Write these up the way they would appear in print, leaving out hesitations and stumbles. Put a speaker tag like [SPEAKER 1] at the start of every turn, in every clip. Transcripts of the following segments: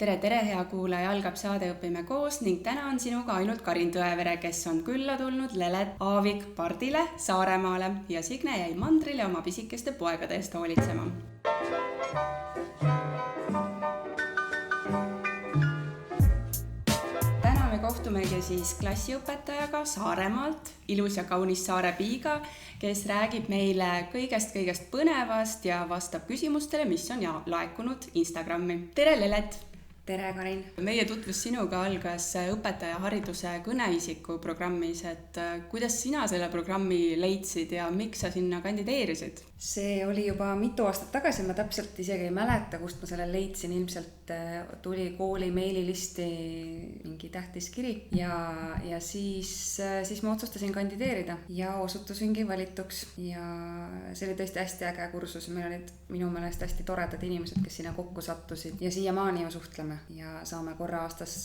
[SPEAKER 1] tere, hea kuulaja, algab saade Õpime koos ning täna on sinuga ainult Karin Tõevere, kes on külla tulnud Lelet Aavikpardile Saaremaale ja Signe jäi mandrile oma pisikeste poegade eest hoolitsema. Täna me kohtumegi siis klassiõpetajaga Saaremaalt, ilus ja kaunis Saare Piiga, kes räägib meile kõigest põnevast ja vastab küsimustele, mis on laekunud Instagrami. Tere, Lelet!
[SPEAKER 2] Tere, Karin!
[SPEAKER 1] Meie tutvus sinuga algas õpetajahariduse kõneisiku programmis, et kuidas sina selle programmi leidsid ja miks sa sinna kandideerisid?
[SPEAKER 2] See oli juba mitu aastat tagasi, ma täpselt isegi ei mäleta, kust ma selle leidsin, ilmselt tuli kooli meililisti mingi tähtis kiri ja siis ma otsustasin kandideerida ja osutusingi valituks ja see oli tõesti hästi äge kursus, meil olid minu meelest hästi toredad inimesed, kes sinna kokku sattusid ja siiamaani ju suhtleme ja saame korra aastas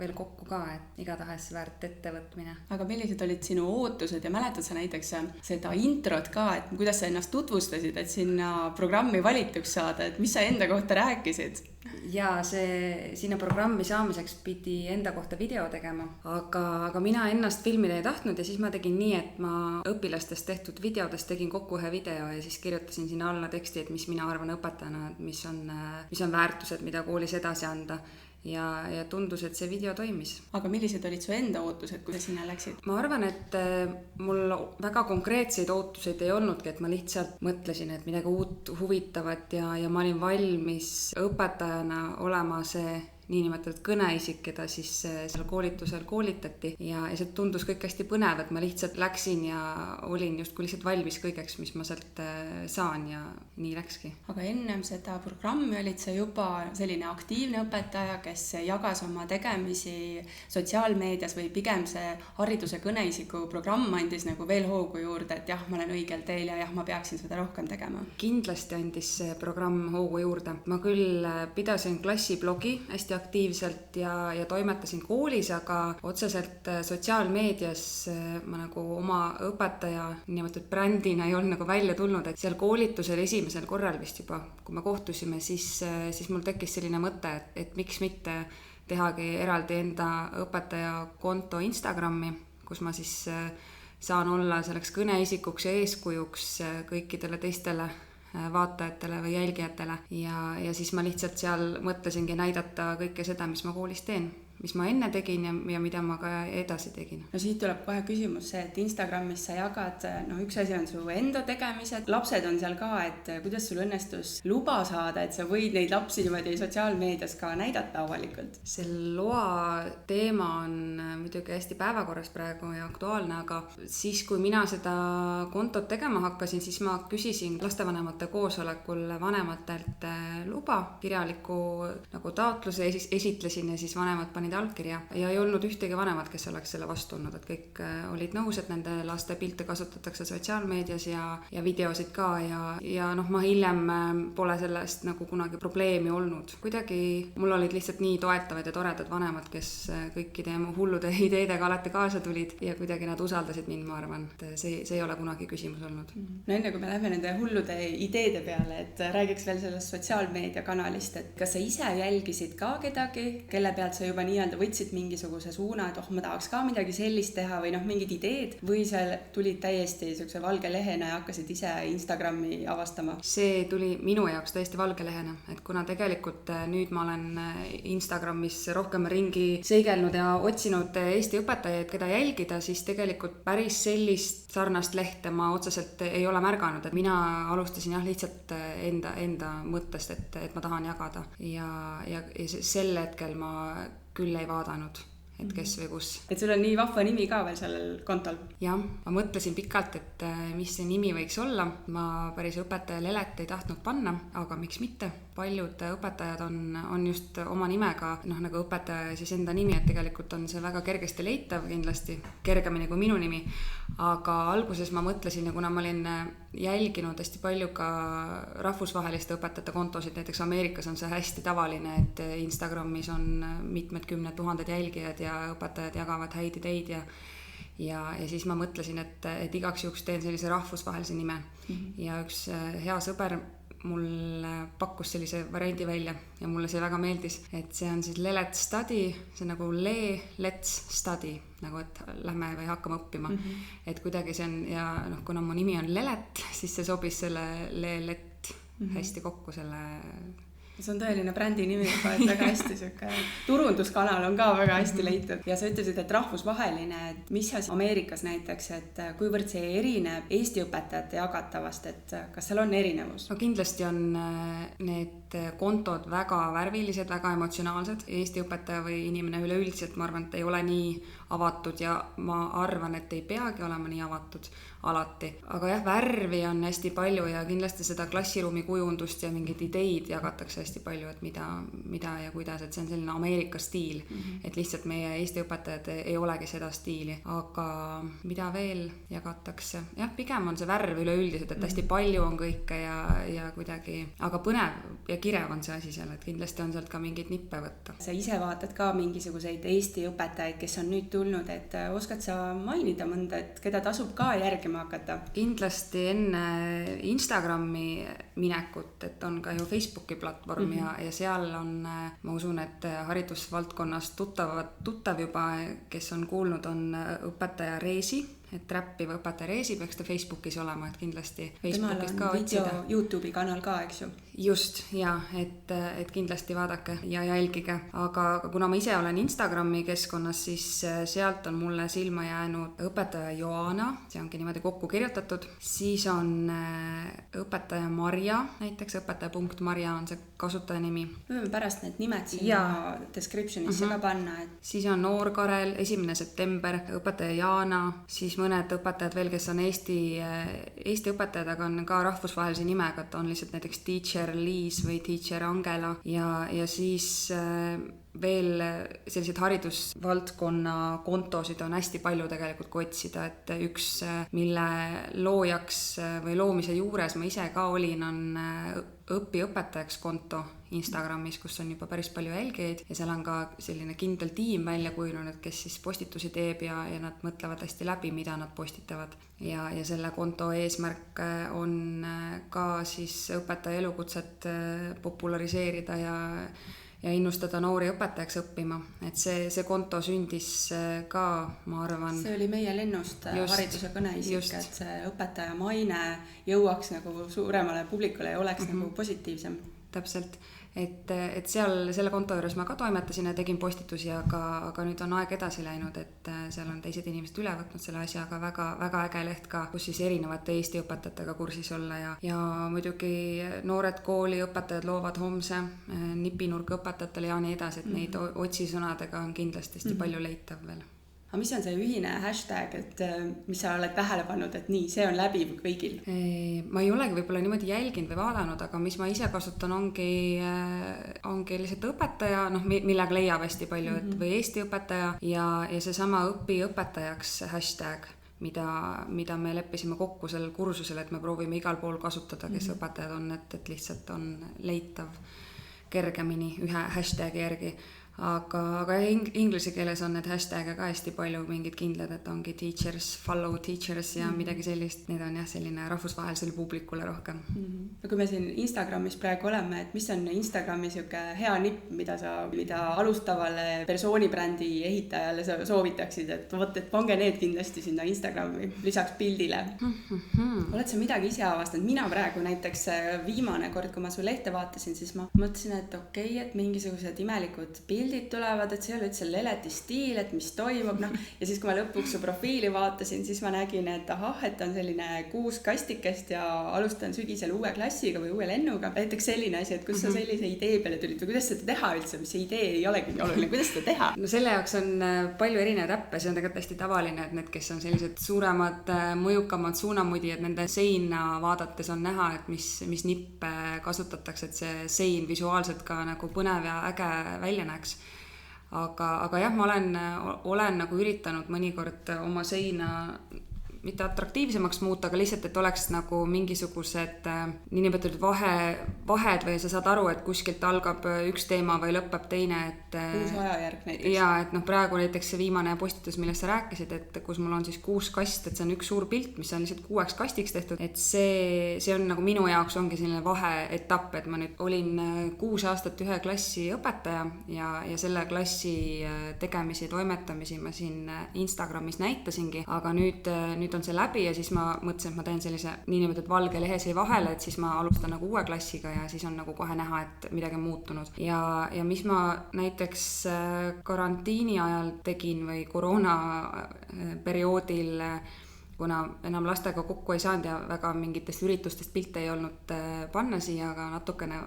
[SPEAKER 2] veel kokku ka, et igatahes väärt ettevõtmine.
[SPEAKER 1] Aga millised olid sinu ootused ja mäletad sa näiteks seda introt ka, et kuidas sa ennast tutvustasid, et sinna programmi valituks saada, et mis sa enda kohta rääkisid?
[SPEAKER 2] Ja sinna programmi saamiseks pidi enda kohta video tegema, aga mina ennast filmida ei tahtnud ja siis ma tegin nii, et ma õpilastest tehtud videodest tegin kokku ühe video ja siis kirjutasin sinna alla teksti, et mis mina arvan õpetajana, mis on väärtused, mida koolis edasi anda. Ja tundus, et see video toimis.
[SPEAKER 1] Aga millised olid su enda ootused, kui sa sinna läksid?
[SPEAKER 2] Ma arvan, et mul väga konkreetseid ootuseid ei olnudki, et ma lihtsalt mõtlesin, et midagi uut, huvitavat ja ma olin valmis õpetajana olema see niinimetatud kõneisik, keda siis seal koolitusel koolitati ja see tundus kõik hästi põnev, et ma lihtsalt läksin ja olin justkui lihtsalt valmis kõigeks, mis ma sealt saan ja nii läkski.
[SPEAKER 1] Aga ennem seda programmi olid sa juba selline aktiivne õpetaja, kes jagas oma tegemisi sotsiaalmeedias või pigem see hariduse kõneisiku programm andis nagu veel hoogu juurde, et jah, ma olen õigel teel ja jah, ma peaksin seda rohkem tegema.
[SPEAKER 2] Kindlasti andis see programm hoogu juurde. Ma küll pidasin klassiblogi hästi aktiivselt ja toimetasin koolis, aga otseselt sotsiaalmeedias ma nagu oma õpetaja niimoodi brändina ei olnud nagu välja tulnud, et seal koolitusel esimesel korral vist juba, kui me kohtusime, siis mul tekkis selline mõte, et miks mitte tehagi eraldi enda õpetaja konto Instagrami, kus ma siis saan olla selleks kõneisikuks ja eeskujuks kõikidele teistele vaatajatele või jälgijatele ja siis ma lihtsalt seal mõtlesingi näidata kõike seda, mis ma koolis teen, mis ma enne tegin ja mida ma ka edasi tegin.
[SPEAKER 1] No siit tuleb kohe küsimus see, et Instagramis sa jagad, üks asi on su enda tegemised, lapsed on seal ka, et kuidas sul õnnestus luba saada, et sa võid neid lapsi niimoodi sotsiaalmeedias ka näidata avalikult?
[SPEAKER 2] See loa teema on muidugi hästi päevakorras praegu ja aktuaalne, aga siis, kui mina seda kontot tegema hakkasin, siis ma küsisin lastevanemate koosolekul vanematelt luba, kirjaliku nagu taotluse esitlesin ja siis vanemad panid allkirja ja ei olnud ühtegi vanemat, kes oleks selle vastu olnud, et kõik olid nõus, et nende laste pilte kasutatakse sotsiaalmeedias ja videosid ka ja ma hiljem pole sellest nagu kunagi probleemi olnud. Kuidagi mul olid lihtsalt nii toetavad ja toredad vanemad, kes kõikide hullude ideedega alati kaasa tulid ja kuidagi nad usaldasid mind, ma arvan, et see ei ole kunagi küsimus olnud.
[SPEAKER 1] No enne kui me lähme nende hullude ideede peale, et räägiks veel sellest sotsiaalmeedia kanalist, et kas sa ise jälgisid ka kedagi, kelle pealt sa juba nii-öelda võtsid mingisuguse suuna, et ma tahaks ka midagi sellist teha või mingid ideed või sa tulid täiesti niisuguse valge lehena ja hakkasid ise Instagrami avastama?
[SPEAKER 2] See tuli minu jaoks täiesti valge lehena, et kuna tegelikult nüüd ma olen Instagramis rohkem ringi seigelnud ja otsinud Eesti õpetajaid, keda jälgida, siis tegelikult päris sellist sarnast lehte ma otseselt ei ole märganud, et mina alustasin lihtsalt enda mõttest, et ma tahan jagada ja sel hetkel ma küll ei vaadanud, et kes või kus.
[SPEAKER 1] Et sul on nii vahva nimi ka veel sellel kontol?
[SPEAKER 2] Jah, ma mõtlesin pikalt, et mis see nimi võiks olla. Ma päris õpetaja Lelet ei tahtnud panna, aga miks mitte? Paljud õpetajad on just oma nimega, nagu õpetaja siis enda nimi, et tegelikult on see väga kergesti leitav, kindlasti kergemini kui minu nimi. Aga alguses ma mõtlesin ja kuna ma olin jälginud hästi palju ka rahvusvaheliste õpetajate kontosid, näiteks Ameerikas on see hästi tavaline, et Instagramis on mitmed kümned tuhanded jälgijad ja õpetajad jagavad häid ideid ja siis ma mõtlesin, et igaks juhuks teen sellise rahvusvahelise nime. Ja üks hea sõber mul pakkus sellise variandi välja ja mulle see väga meeldis, et see on siis Let's Study, see on nagu Let's Study, nagu et lähme või hakkame õppima. Et kuidagi see on, ja noh, kuna mu nimi on Lelet, siis see sobis selle Lelet hästi kokku selle.
[SPEAKER 1] See on tõeline brändi nimi juba, et väga hästi siuke turunduskanal on ka väga hästi leitud. Ja sa ütlesid, et rahvusvaheline, et mis asi Ameerikas näiteks, et kuivõrd see erineb Eesti õpetajate jagatavast, et kas seal on erinevus?
[SPEAKER 2] No kindlasti on need kontod väga värvilised, väga emotsionaalsed. Eesti õpetaja või inimene üleüldiselt, ma arvan, et ei ole nii avatud ja ma arvan, et ei peagi olema nii avatud alati. Aga jah, värvi on hästi palju ja kindlasti seda klassiruumi kujundust ja mingeid ideid jagatakse hästi palju, et mida ja kuidas, et see on selline Ameerika stiil. Et lihtsalt meie Eesti õpetajad ei olegi seda stiili. Aga mida veel jagatakse? Jah, pigem on see värv üleüldiselt, et hästi palju on kõike ja kuidagi, aga põnev ja kirev on see asi seal, et kindlasti on sealt ka mingeid nippe võtta.
[SPEAKER 1] Sa ise vaatad ka mingisuguseid Eesti õpetajaid, kes on nüüd tulnud, et oskad sa mainida mõnda, et keda tasub ka järgima hakata?
[SPEAKER 2] Kindlasti enne Instagrami minekut, et on ka ju Facebooki platvorm ja seal on, ma usun, et haridusvaldkonnas tuttav juba, kes on kuulnud, on õpetaja Reesi, et räppiv õpetaja Reesi peaks ta Facebookis olema, et kindlasti Facebookist ka otsida.
[SPEAKER 1] Temal on YouTube'i kanal ka, eks ju?
[SPEAKER 2] Just, ja, et kindlasti vaadake ja jälgige. Aga kuna ma ise olen Instagrami keskkonnas, siis sealt on mulle silma jäänud õpetaja Joana, see ongi niimoodi kokku kirjutatud. Siis on õpetaja Marja, näiteks õpetaja.marja on see kasutajanimi.
[SPEAKER 1] Võime pärast need nimed sinna descriptionisse ka panna.
[SPEAKER 2] Siis on Noor Karel, 1. september, õpetaja Jaana, siis mõned õpetajad veel, kes on Eesti õpetajad, aga on ka rahvusvahelise nimega, et on lihtsalt näiteks Teacher Liis või Teacher Angela ja siis veel selliseid haridusvaldkonna kontosid on hästi palju tegelikult kui otsida, et üks, mille loojaks või loomise juures ma ise ka olin, on õpiõpetajaks konto Instagramis, kus on juba päris palju jälgijaid ja seal on ka selline kindel tiim välja kujunenud, kes siis postitusi teeb ja nad mõtlevad hästi läbi, mida nad postitavad. Ja selle konto eesmärk on ka siis õpetaja elukutset populariseerida ja innustada noori õpetajaks õppima. Et see konto sündis ka, ma arvan...
[SPEAKER 1] See oli meie lennust hariduse kõneisik, et see õpetaja maine jõuaks nagu suuremale publikule ja oleks nagu positiivsem.
[SPEAKER 2] Täpselt, et seal selle konto juures ma ka toimetasin ja tegin postitusi, aga nüüd on aeg edasi läinud, et seal on teised inimesed üle võtnud selle asja, aga väga äge leht ka, kus siis erinevate Eesti õpetajatega kursis olla ja muidugi noored kooli õpetajad loovad homse, nipinurk õpetajatele ja nii edasi, et neid otsisõnadega on kindlasti hästi palju leitav veel.
[SPEAKER 1] Aga mis on see ühine hashtag, et mis sa oled tähele pannud, et nii, see on läbiv kõigil?
[SPEAKER 2] Ma ei olegi võib-olla niimoodi jälginud või vaadanud, aga mis ma ise kasutan, ongi lihtsalt õpetaja, millega leiab hästi palju, et või Eesti õpetaja ja seesama õpiõpetajaks hashtag, mida me leppisime kokku sellel kursusel, et me proovime igal pool kasutada, kes õpetajad on, et lihtsalt on leitav kergemini ühe hashtagi järgi. Aga inglise keeles on need hashtag'e ka hästi palju mingid kindlad, et ongi teachers, follow teachers ja midagi sellist. Need on jah selline rahvusvahelisele publikule rohkem.
[SPEAKER 1] Kui me siin Instagramis praegu oleme, et mis on Instagrami siuke hea nipp, mida alustavale persoonibrändi ehitajale sa soovitaksid, et pange need kindlasti sinna Instagrami lisaks pildile. Oled sa midagi ise avastanud? Mina praegu näiteks viimane kord, kui ma su lehte vaatasin, siis ma mõtlesin, et okei, et mingisugused imelikud pildid tulevad, et see oli üldse Leleti stiil, et mis toimub, ja siis kui ma lõpuks su profiili vaatasin, siis ma nägin, et et on selline 6 kastikest ja alustan sügisel uue klassiga või uue lennuga. Näiteks selline asi, et kus sa sellise idee peale tulid või kuidas seda teha üldse, mis see idee ei olegi oluline, kuidas seda teha?
[SPEAKER 2] No selle jaoks on palju erinevaid äppe, see on tegelikult hästi tavaline, et need, kes on sellised suuremad, mõjukamad suunamudijad, nende seina vaadates on näha, et mis nippe kasutatakse, et see sein visuaalselt ka nagu põnev ja äge välja näeks. Aga jah, ma olen nagu üritanud mõnikord oma seina mitte atraktiivsemaks muuta, aga lihtsalt, et oleks nagu mingisugused niinimetatud vahed või sa saad aru, et kuskilt algab üks teema või lõpeb teine, et
[SPEAKER 1] uus ajajärg näiteks.
[SPEAKER 2] ja et praegu näiteks see viimane postitus, millest sa rääkisid, et kus mul on siis 6 kast, et see on üks suur pilt, mis on lihtsalt 6 kastiks tehtud, et see on nagu minu jaoks ongi selline vaheetapp, et ma nüüd olin 6 aastat ühe klassi õpetaja ja selle klassi tegemisi ja toimetamisi ma siin Instagramis näitasingi, aga nüüd on see läbi ja siis ma mõtlesin, et ma teen sellise niinimetatud valge lehesei vahele, et siis ma alustan nagu uue klassiga ja siis on nagu kohe näha, et midagi on muutunud. Ja mis ma näiteks karantiini ajal tegin või koroona perioodil, kuna enam lastega kokku ei saanud ja väga mingitest üritustest pilte ei olnud panna siia, aga natukene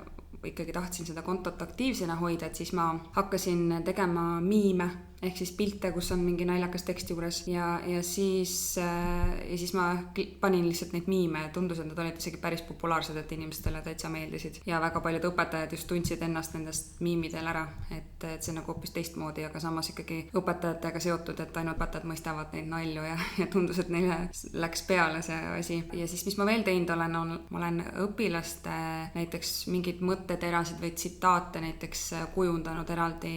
[SPEAKER 2] ikkagi tahtsin seda kontot aktiivsena hoida, et siis ma hakkasin tegema miime ehk siis pilte, kus on mingi naljakas tekst juures ja siis ma panin lihtsalt neid miime ja tundus, et nad olid isegi päris populaarsed, et inimestele täitsa meeldisid ja väga paljud õpetajad just tundsid ennast nendest miimidel ära, et see nagu hoopis teistmoodi, aga samas ikkagi õpetajatega seotud, et ainult õpetajad mõistavad neid nalju ja tundus, et neile läks peale see asi. Ja siis, mis ma veel teinud olen, ma olen õpilaste näiteks mingid mõtteterasid või tsitaate näiteks kujundanud eraldi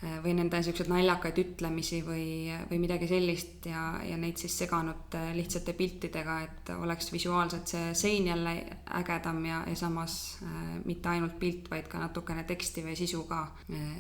[SPEAKER 2] või nende niisugused naljakaid ütlemisi või midagi sellist ja neid siis seganud lihtsate piltidega, et oleks visuaalselt see sein jälle ägedam ja samas mitte ainult pilt, vaid ka natukene teksti või sisu ka,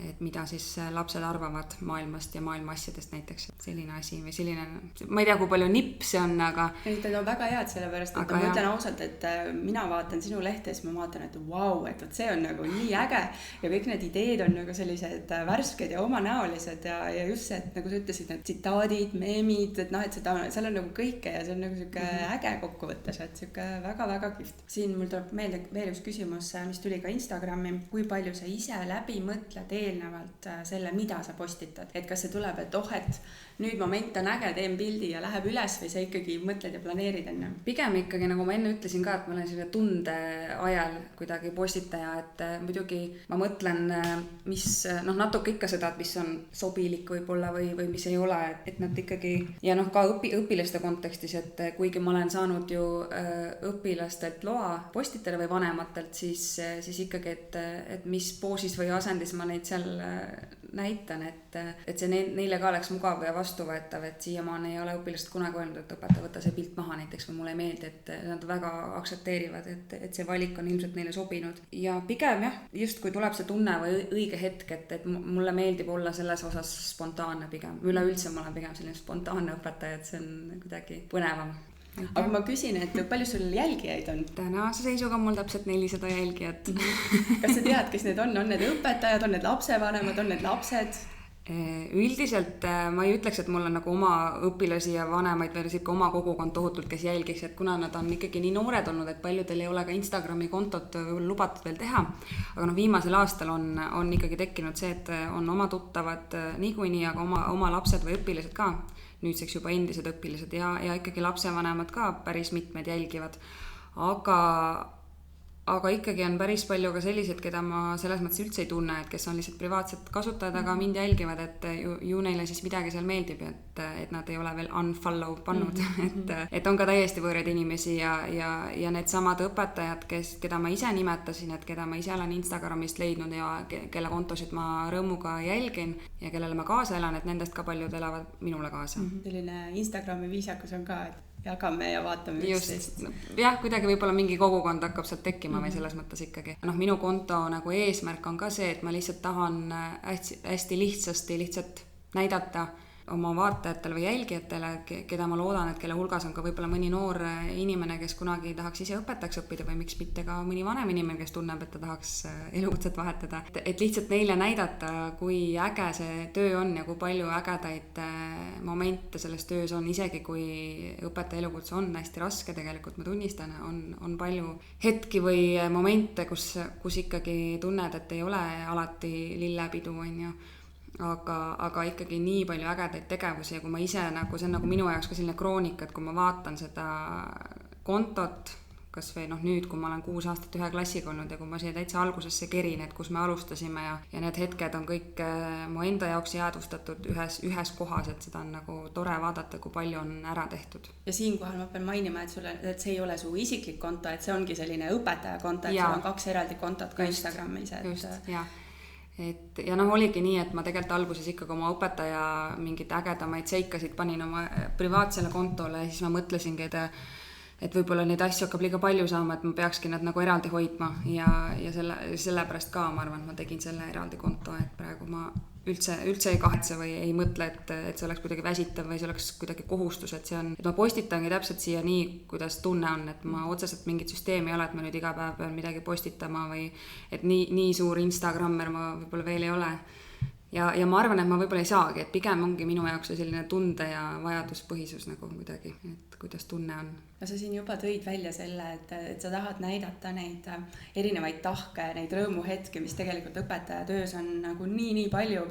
[SPEAKER 2] et mida siis lapsed arvavad maailmast ja maailma asjadest näiteks. Selline asi või selline, ma ei tea, kui palju nipp see on, aga
[SPEAKER 1] need on väga head, sellepärast, et ma ütlen ausalt, et mina vaatan sinu lehte ja siis ma vaatan, et vau, et see on nagu nii äge ja kõik need ideed on nagu sellised värsked ja omanäolised ja just see, et nagu sa ütlesid, need tsitaadid, meemid, et et seal on nagu kõike ja see on nagu siuke äge kokkuvõttes, et siuke väga-väga kihvt. Siin mul tuleb meelde veel üks küsimus, mis tuli ka Instagrami. Kui palju sa ise läbi mõtled eelnevalt selle, mida sa postitad? Et kas see tuleb, et et nüüd moment on äge, teen pildi ja läheb üles või sa ikkagi mõtled ja planeerid enne?
[SPEAKER 2] Pigem ikkagi, nagu ma enne ütlesin ka, et ma olen selline tunde ajal kuidagi postitaja, et muidugi ma mõtlen, mis natuke ikka seda, et mis on sobilik võib-olla või mis ei ole, et nad ikkagi ja ka õpilaste kontekstis, et kuigi ma olen saanud ju õpilastelt loa postitada või vanematelt, siis ikkagi, et mis poosis või asendis ma neid seal näitan, et see neile ka oleks mugav ja vastuvõetav, et siiamaani ei ole õpilased kunagi öelnud, et õpetaja, võta see pilt maha näiteks või mulle ei meeldi, et nad väga aktsepteerivad, et see valik on ilmselt neile sobinud. Ja pigem jah, just kui tuleb see tunne või õige hetk, et mulle meeldib olla selles osas spontaanne pigem. Üleüldse ma olen pigem selline spontaanne õpetaja, et see on kuidagi põnevam.
[SPEAKER 1] Aga ma küsin, et palju sul jälgijaid on?
[SPEAKER 2] Tänase seisuga on mul täpselt 400 jälgijat.
[SPEAKER 1] Kas sa tead, kes need on? On need õpetajad, on need lapsevanemad, on need lapsed?
[SPEAKER 2] Üldiselt ma ei ütleks, et mul on nagu oma õpilasi ja vanemaid või siuke oma kogukond tohutult, kes jälgiks, et kuna nad on ikkagi nii noored olnud, et paljudel ei ole ka Instagrami kontot lubatud veel teha, aga viimasel aastal on ikkagi tekkinud see, et on oma tuttavad niikuinii, aga oma lapsed või õpilased ka, nüüdseks juba endised õpilased ja ikkagi lapsevanemad ka päris mitmed jälgivad, aga ikkagi on päris palju ka sellised, keda ma selles mõttes üldse ei tunne, et kes on lihtsalt privaatsed kasutajad, aga mind jälgivad, et ju neile siis midagi seal meeldib, et nad ei ole veel unfollow pannud, et on ka täiesti võõraid inimesi ja need samad õpetajad, keda ma ise nimetasin, et keda ma ise olen Instagramist leidnud ja kelle kontosid ma rõõmuga jälgin ja kellele ma kaasa elan, et nendest ka paljud elavad minule kaasa.
[SPEAKER 1] Selline Instagrami viisakus on ka, et jagame ja vaatame üksteist.
[SPEAKER 2] Jah, kuidagi võib-olla mingi kogukond hakkab sealt tekkima või selles mõttes ikkagi. Minu konto nagu eesmärk on ka see, et ma lihtsalt tahan hästi lihtsalt näidata oma vaatajatele või jälgijatele, keda ma loodan, et kelle hulgas on ka võib-olla mõni noor inimene, kes kunagi tahaks ise õpetajaks õppida või miks mitte ka mõni vanem inimene, kes tunneb, et ta tahaks elukutset vahetada. Et lihtsalt neile näidata, kui äge see töö on ja kui palju ägedaid momente selles töös on, isegi kui õpetaja elukutse on hästi raske, tegelikult ma tunnistan, on palju hetki või momente, kus ikkagi tunned, et ei ole alati lillepidu, on ju. Aga ikkagi nii palju ägedaid tegevusi ja kui ma ise see on nagu minu jaoks ka selline kroonika, et kui ma vaatan seda kontot, kas või nüüd, kui ma olen 6 aastat ühe klassiga olnud ja kui ma siia täitsa algusesse kerin, et kus me alustasime ja need hetked on kõik mu enda jaoks jäädvustatud ühes kohas, et seda on nagu tore vaadata, kui palju on ära tehtud.
[SPEAKER 1] Ja siinkohal ma pean mainima, et see ei ole su isiklik konto, et see ongi selline õpetaja konto, et sul on 2 eraldi kontot ka Instagramis.
[SPEAKER 2] Just, jah. Ja oligi nii, et ma tegelikult alguses ikkagi oma õpetaja mingid ägedamaid seikasid panin oma privaatsele kontole ja siis ma mõtlesingi, et võib-olla neid asju hakkab liiga palju saama, et ma peakski nad nagu eraldi hoidma ja sellepärast ka ma arvan, et ma tegin selle eraldi konto, et praegu ma üldse ei kahetse või ei mõtle, et see oleks kuidagi väsitav või see oleks kuidagi kohustus, et ma postitangi täpselt siia nii, kuidas tunne on, et ma otseselt mingit süsteemi ei ole, et ma nüüd iga päev pean midagi postitama või et nii suur Instagrammer ma võib-olla veel ei ole. Ja ma arvan, et ma võib-olla ei saagi, et pigem ongi minu jaoks selline tunde ja vajaduspõhisus nagu kuidagi, et kuidas tunne on.
[SPEAKER 1] Ja sa siin juba tõid välja selle, et sa tahad näidata neid erinevaid tahke, neid rõõmuhetki, mis tegelikult õpetaja töös on nagu nii palju,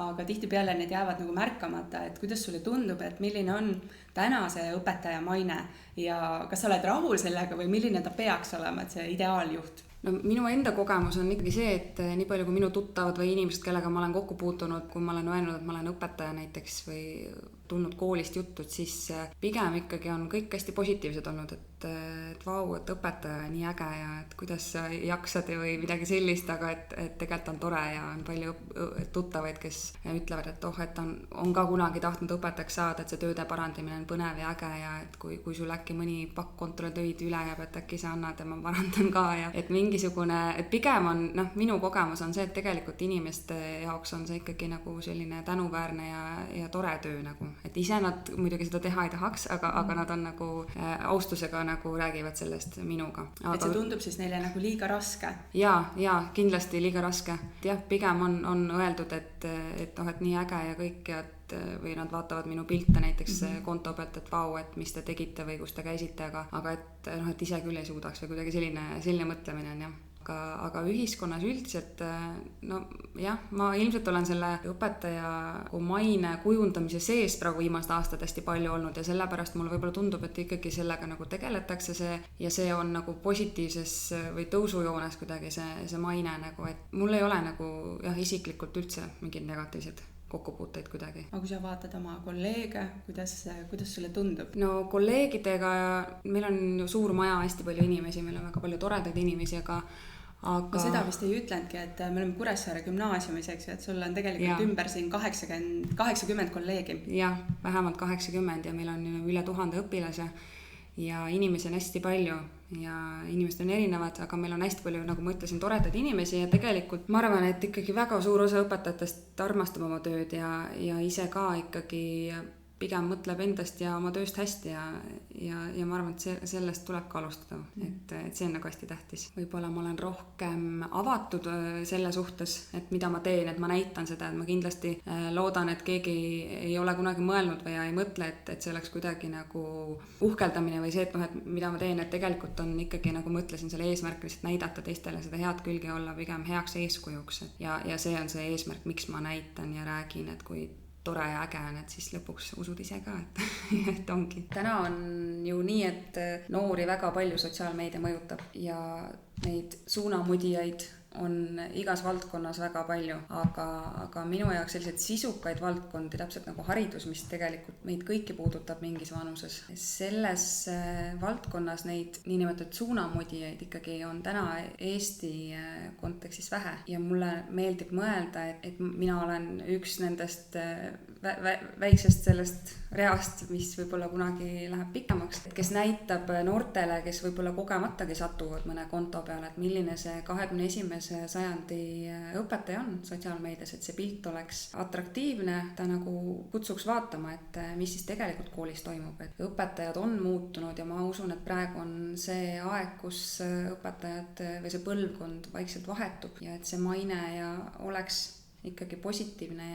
[SPEAKER 1] aga tihtipeale need jäävad nagu märkamata, et kuidas sulle tundub, et milline on täna see õpetaja maine ja kas sa oled rahul sellega või milline ta peaks olema, et see ideaaljuht?
[SPEAKER 2] No minu enda kogemus on ikkagi see, et nii palju kui minu tuttavad või inimesed, kellega ma olen kokku puutunud, kui ma olen öelnud, et ma olen õpetaja näiteks või tulnud koolist jutud, siis pigem ikkagi on kõik hästi positiivsed olnud, et vau, et õpetaja nii äge ja et kuidas sa jaksad või midagi sellist, aga et tegelikult on tore ja on palju tuttavaid, kes ütlevad, et et on ka kunagi tahtnud õpetajaks saada, et see tööde parandamine on põnev ja äge ja et kui sul äkki mõni pakk kontrolltöid üle jääb, et äkki sa annad ja ma parandan ka ja et mingisugune, et pigem on, minu kogemus on see, et tegelikult inimeste jaoks on see ikkagi nagu selline tänuväärne ja tore töö nagu. Et ise nad muidugi seda teha ei tahaks, aga nad on nagu austusega nagu räägivad sellest minuga.
[SPEAKER 1] Et see tundub siis neile nagu liiga raske?
[SPEAKER 2] Ja kindlasti liiga raske. Jah, pigem on öeldud, et nii äge ja kõik ja või nad vaatavad minu pilte näiteks konto pealt, et vau, et mis te tegite või kus te käisite, aga et ise küll ei suudaks või kuidagi selline mõtlemine on jah. Aga ühiskonnas üldiselt, ma ilmselt olen selle õpetaja maine kujundamise sees praegu viimased aastad hästi palju olnud ja sellepärast mulle võib-olla tundub, et ikkagi sellega nagu tegeletakse see on nagu positiivses või tõusujoones kuidagi see maine nagu, et mul ei ole nagu isiklikult üldse mingid negatiivsed kokkupuuteid kuidagi.
[SPEAKER 1] Aga kui sa vaatad oma kolleege, kuidas sulle tundub?
[SPEAKER 2] No kolleegidega, meil on ju suur maja, hästi palju inimesi, meil on väga palju toredaid inimesi, aga
[SPEAKER 1] seda vist ei ütlenudki, et me oleme Kuressaare gümnaasiumis, eks ju, et sul on tegelikult ümber siin 80 kolleegi.
[SPEAKER 2] Jah, vähemalt 80 ja meil on üle 1000 õpilase ja inimesi on hästi palju ja inimesed on erinevad, aga meil on hästi palju, nagu ma ütlesin, toredaid inimesi ja tegelikult ma arvan, et ikkagi väga suur osa õpetajatest armastab oma tööd ja ise ka ikkagi pigem mõtleb endast ja oma tööst hästi ja ma arvan, et sellest tuleb ka alustada, et see on nagu hästi tähtis. Võib-olla ma olen rohkem avatud selle suhtes, et mida ma teen, et ma näitan seda, et ma kindlasti loodan, et keegi ei ole kunagi mõelnud või ei mõtle, et see oleks kuidagi nagu uhkeldamine või see, et mida ma teen, et tegelikult on ikkagi, nagu ma ütlesin, selle eesmärk lihtsalt näidata teistele seda head külge olla pigem heaks eeskujuks ja see on see eesmärk, miks ma näitan ja räägin, et kui tore ja äge on, et siis lõpuks usud ise ka, et ongi. Täna on ju nii, et noori väga palju sotsiaalmeedia mõjutab ja neid suunamudijaid on igas valdkonnas väga palju, aga minu jaoks selliseid sisukaid valdkondi, täpselt nagu haridus, mis tegelikult meid kõiki puudutab mingis vanuses. Selles valdkonnas neid niinimetatud suunamudijaid ikkagi on täna Eesti kontekstis vähe ja mulle meeldib mõelda, et mina olen üks nendest väiksest sellest reast, mis võib-olla kunagi läheb pikemaks, kes näitab noortele, kes võib-olla kogematagi satuvad mõne konto peale, et milline see 21. sajandi õpetaja on sotsiaalmeedias, et see pilt oleks atraktiivne, ta nagu kutsuks vaatama, et mis siis tegelikult koolis toimub, et õpetajad on muutunud ja ma usun, et praegu on see aeg, kus õpetajad või see põlvkond vaikselt vahetub ja et see maine ja oleks ikkagi positiivne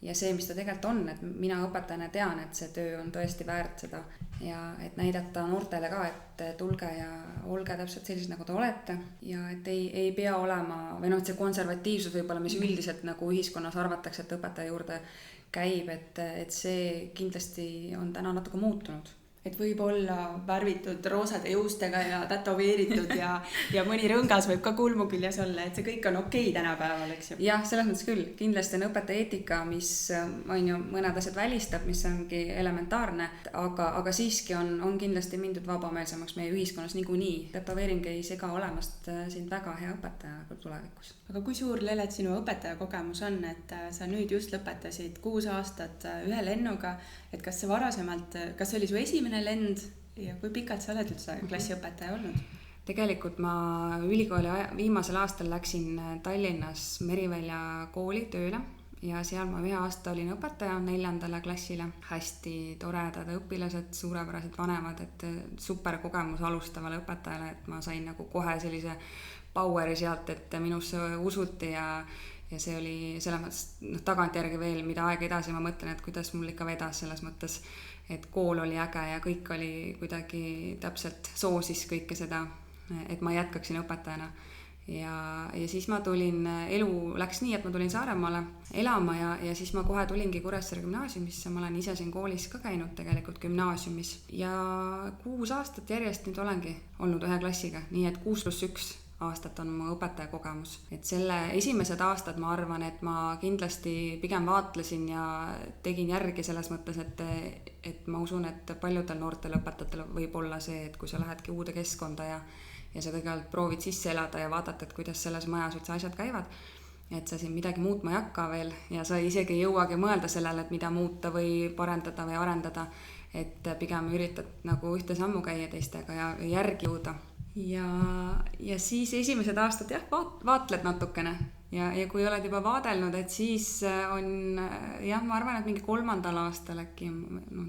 [SPEAKER 2] ja see, mis ta tegelikult on, et mina õpetajana tean, et see töö on tõesti väärt seda ja et näidata noortele ka, et tulge ja olge täpselt sellised, nagu te olete ja et ei pea olema, või see konservatiivsus võib-olla, mis üldiselt nagu ühiskonnas arvatakse, et õpetaja juurde käib, et see kindlasti on täna natuke muutunud.
[SPEAKER 1] et võib olla värvitud roosade juustega ja tätoveeritud ja mõni rõngas võib ka kulmu küljes olla, et see kõik on okei tänapäeval, eks ju.
[SPEAKER 2] Jah, selles mõttes küll. Kindlasti on õpetaja eetika, mis on ju mõned asjad välistab, mis ongi elementaarne, aga siiski on kindlasti mindud vabameelsemaks meie ühiskonnas niikuinii. Tätoveering ei sega olemast sind väga hea õpetaja tulevikus.
[SPEAKER 1] Aga kui suur, Lelet, sinu õpetaja kogemus on, et sa nüüd just lõpetasid 6 aastat ühe lennuga, et kas see varasemalt, kas see oli su esimene lend ja kui pikalt sa oled üldse klassiõpetaja olnud?
[SPEAKER 2] Tegelikult ma ülikooli viimasel aastal läksin Tallinnas Merivälja kooli tööle ja seal ma 1 aasta olin õpetaja 4. klassile. Hästi toredad õpilased, suurepärased vanemad, et super kogemus alustavale õpetajale, et ma sain nagu kohe sellise poweri sealt, et minusse usuti ja see oli selles mõttes tagantjärgi veel, mida aeg edasi ma mõtlen, et kuidas mul ikka vedas selles mõttes, et kool oli äge ja kõik oli kuidagi täpselt soosis kõike seda, et ma jätkaksin õpetajana. Ja siis ma tulin, elu läks nii, et ma tulin Saaremaale elama ja siis ma kohe tulingi Kuressaare gümnaasiumisse, ma olen ise siin koolis ka käinud tegelikult gümnaasiumis ja 6 aastat järjest nüüd olengi olnud ühe klassiga, nii et 6+1 aastat on mu õpetaja kogemus. Et selle esimesed aastad ma arvan, et ma kindlasti pigem vaatlesin ja tegin järgi selles mõttes, et ma usun, et paljudel noortel õpetajatel võib olla see, et kui sa lähedki uude keskkonda ja sa kõigepealt proovid sisse elada ja vaadata, et kuidas selles majas üldse asjad käivad, et sa siin midagi muutma ei hakka veel ja sa isegi ei jõuagi mõelda sellele, et mida muuta või parendada või arendada, et pigem üritad nagu ühte sammu käia teistega ja järgi jõuda. Ja siis esimesed aastad jah, vaatled natukene ja kui oled juba vaadelnud, et siis on jah, ma arvan, et mingi 3. aastal äkki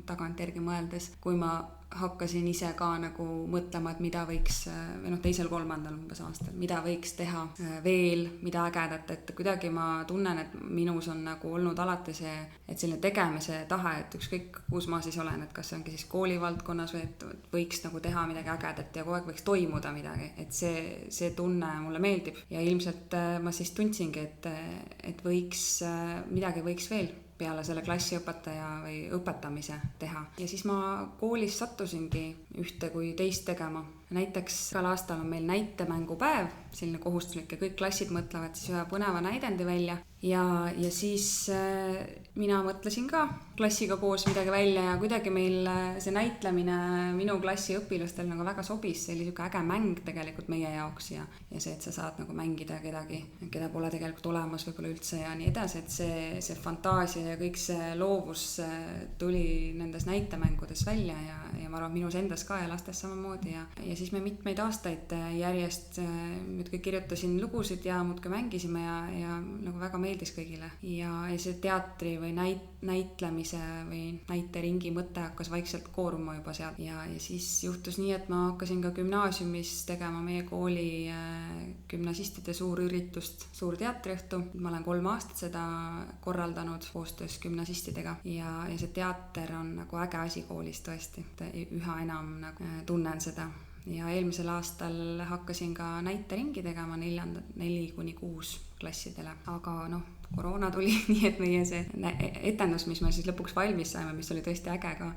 [SPEAKER 2] tagantjärgi mõeldes, kui ma hakkasin ise ka nagu mõtlema, et mida võiks, või 2.-3. umbes aastal, mida võiks teha veel, mida ägedat, et kuidagi ma tunnen, et minus on nagu olnud alati see, et selline tegemise tahe, et ükskõik kus ma siis olen, et kas see ongi siis koolivaldkonnas või et võiks nagu teha midagi ägedat ja kogu aeg võiks toimuda midagi, et see tunne mulle meeldib ja ilmselt ma siis tundsingi, et midagi võiks veel peale selle klassiõpetaja või õpetamise teha. Ja siis ma koolis sattusingi ühte kui teist tegema. Näiteks igal aastal on meil näitemängupäev, selline kohustuslik ja kõik klassid mõtlevad siis ühe põneva näidendi välja. Ja siis mina mõtlesin ka klassiga koos midagi välja ja kuidagi meil see näitlemine minu klassi õpilastel nagu väga sobis. See oli niisugune äge mäng tegelikult meie jaoks ja see, et sa saad nagu mängida kedagi, keda pole tegelikult olemas võib-olla üldse ja nii edasi, et see fantaasia ja kõik see loovus tuli nendes näitemängudes välja ja ma arvan, minus endas ka ja lastes samamoodi ja siis me mitmeid aastaid järjest muudkui kirjutasin lugusid ja muudkui mängisime ja nagu väga meeldis kõigile. Ja see teatri või näitlemise või näiteringi mõte hakkas vaikselt kooruma juba sealt. Ja siis juhtus nii, et ma hakkasin ka gümnaasiumis tegema meie kooli gümnasistide suur üritust, suur teatriõhtu. Ma olen 3 aastat seda korraldanud koostöös gümnasistidega ja see teater on nagu äge asi koolis tõesti. Üha enam nagu tunnen seda. Ja eelmisel aastal hakkasin ka näiteringi tegema 4-6 klassidele, aga koroona tuli, nii et meie see etendus, mis me siis lõpuks valmis saime, mis oli tõesti äge ka,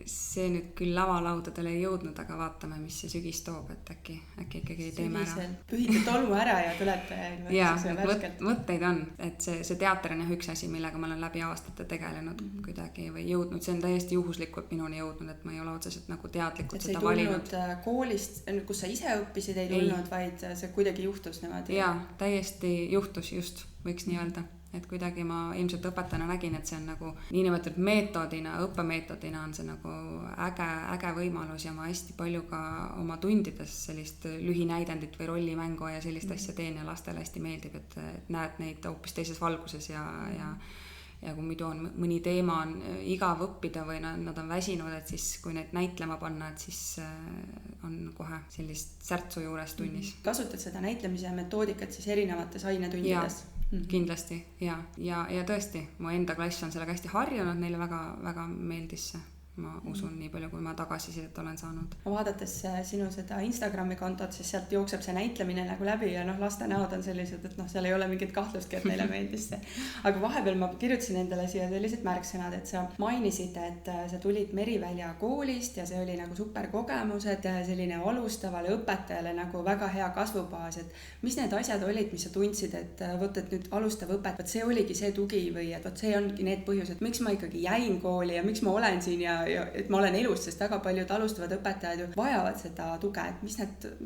[SPEAKER 2] see nüüd küll lavalaudadele ei jõudnud, aga vaatame, mis see sügis toob, et äkki ikkagi teeme ära.
[SPEAKER 1] Pühite tolmu ära ja tulete
[SPEAKER 2] mõtteid on, et see teater on jah üks asi, millega ma olen läbi aastate tegelenud kuidagi või jõudnud, see on täiesti juhuslikult minuni jõudnud, et ma ei ole otseselt nagu teadlikult seda valinud.
[SPEAKER 1] Et see ei tulnud koolist, kus sa ise õppisid, ei tulnud, vaid see kuidagi juhtus niimoodi?
[SPEAKER 2] Jaa, täiesti juhtus just, võiks nii öelda. Et kuidagi ma ilmselt õpetajana nägin, et see on nagu niinimetatud meetodina, õppemeetodina on see nagu äge võimalus ja ma hästi palju ka oma tundides sellist lühinäidendit või rollimängu ja sellist asja teen ja lastele hästi meeldib, et näed neid hoopis teises valguses ja kui muidu on mõni teema on igav õppida või nad on väsinud, et siis kui neid näitlema panna, et siis on kohe sellist särtsu juures tunnis.
[SPEAKER 1] Kasutad seda näitlemise metoodikat siis erinevates ainetundides?
[SPEAKER 2] Kindlasti ja tõesti, mu enda klass on sellega hästi harjunud, neile väga, väga meeldis see ma usun, nii palju, kui ma tagasisidet olen saanud.
[SPEAKER 1] Vaadates sinu seda Instagrami kontot, siis sealt jookseb see näitlemine nagu läbi ja laste näod on sellised, et seal ei ole mingit kahtlustki, et neile meeldis see. Aga vahepeal ma kirjutasin endale siia sellised märksõnad, et sa mainisid, et sa tulid Merivälja koolist ja see oli nagu super kogemus, et selline alustavale õpetajale nagu väga hea kasvubaas, et mis need asjad olid, mis sa tundsid, et võt, et nüüd alustav õpetaja, see oligi see tugi või et võt, see ongi need põhjused, miks ma ikkagi jäin kooli ja miks ma olen siin ja et ma olen elus, sest väga paljud alustavad õpetajad ju vajavad seda tuge, et mis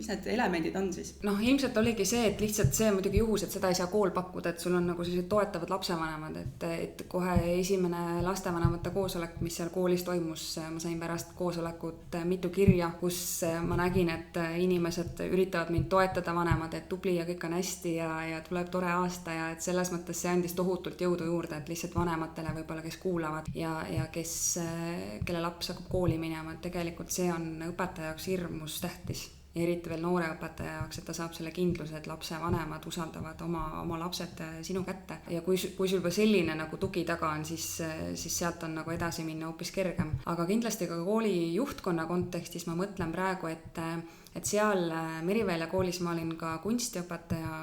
[SPEAKER 1] need elemendid on siis?
[SPEAKER 2] Ilmselt oligi see, et lihtsalt see muidugi juhus, et seda ei saa kool pakkuda, et sul on nagu sellised toetavad lapsevanemad, et kohe esimene lastevanemate koosolek, mis seal koolis toimus, ma sain pärast koosolekut mitu kirja, kus ma nägin, et inimesed üritavad mind toetada, vanemad, et tubli ja kõik on hästi ja tuleb tore aasta ja et selles mõttes see andis tohutult jõudu juurde, et lihtsalt vanematele võib-olla, kes kuulavad ja kelle laps hakkab kooli minema, et tegelikult see on õpetaja jaoks hirmus tähtis. Ja eriti veel noore õpetaja jaoks, et ta saab selle kindluse, et lapse vanemad usaldavad oma lapsed sinu kätte. Ja kui sul juba selline nagu tugi taga on, siis sealt on nagu edasi minna hoopis kergem. Aga kindlasti ka kooli juhtkonna kontekstis ma mõtlen praegu, et seal Merivälja koolis ma olin ka kunstiõpetaja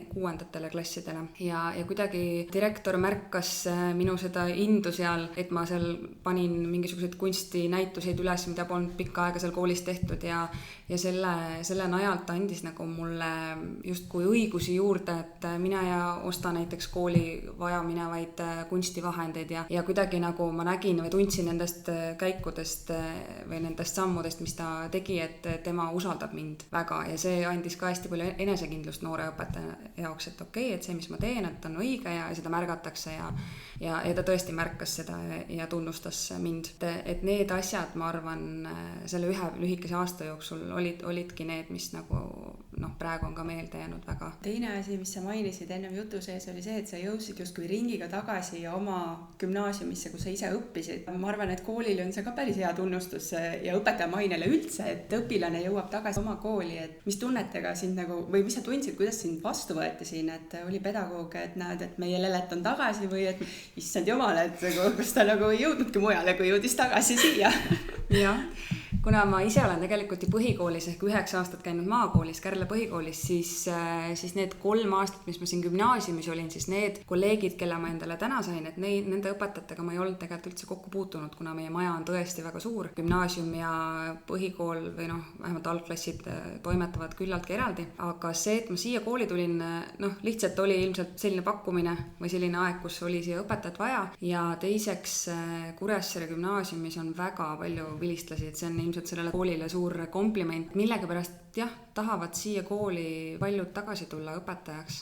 [SPEAKER 2] 6. klassidele ja kuidagi direktor märkas minu seda indu seal, et ma seal panin mingisuguseid kunstinäituseid üles, mida polnud pikka aega seal koolis tehtud ja selle najalt andis nagu mulle justkui õigusi juurde, et mine ja osta näiteks kooli vajaminevaid kunstivahendeid ja kuidagi nagu ma nägin või tundsin nendest käikudest või nendest sammudest, mis ta tegi, et tema usaldab mind väga ja see andis ka hästi palju enesekindlust noore õpetaja jaoks, et okei, et see, mis ma teen, et on õige ja seda märgatakse ja ta tõesti märkas seda ja tunnustas mind. Et need asjad, ma arvan, selle ühe lühikese aasta jooksul olidki need, mis nagu praegu on ka meelde jäänud väga.
[SPEAKER 1] Teine asi, mis sa mainisid ennem jutu sees, oli see, et sa jõudsid justkui ringiga tagasi oma gümnaasiumisse, kus sa ise õppisid. Ma arvan, et koolil on see ka päris hea tunnustus ja õpetaja mainele üldse, et õpilane jõuab tagasi oma kooli, et mis tunnetega sind nagu, või mis sa tundsid, kuidas sind vastu võeti siin, et oli pedagoog, et näed, et meie Lelet on tagasi või et issand jumal, et kas ta nagu ei jõudnudki mujale, kui jõudis tagasi siia.
[SPEAKER 2] Jah, kuna ma ise olen tegelikult põhikoolis ehk 9 aastat käinud maakoolis, Kärle põhikoolis, siis need 3 aastat, mis ma siin gümnaasiumis olin, siis need kolleegid, kelle ma endale täna sain, et nende õpetajatega ma ei olnud tegelikult üldse kokku puutunud, kuna meie maja on tõesti väga suur. Gümnaasium ja põhikool või vähemalt algklassid toimetavad küllaltki eraldi. Aga see, et ma siia kooli tulin, lihtsalt oli ilmselt selline pakkumine või selline aeg, kus oli siia õpetajat vaja. Ja teiseks Kuressaare gümnaasiumis on väga palju vilistlasi, et see on ilmselt sellele koolile suur kompliment, millega pärast tahavad siia kooli paljud tagasi tulla õpetajaks,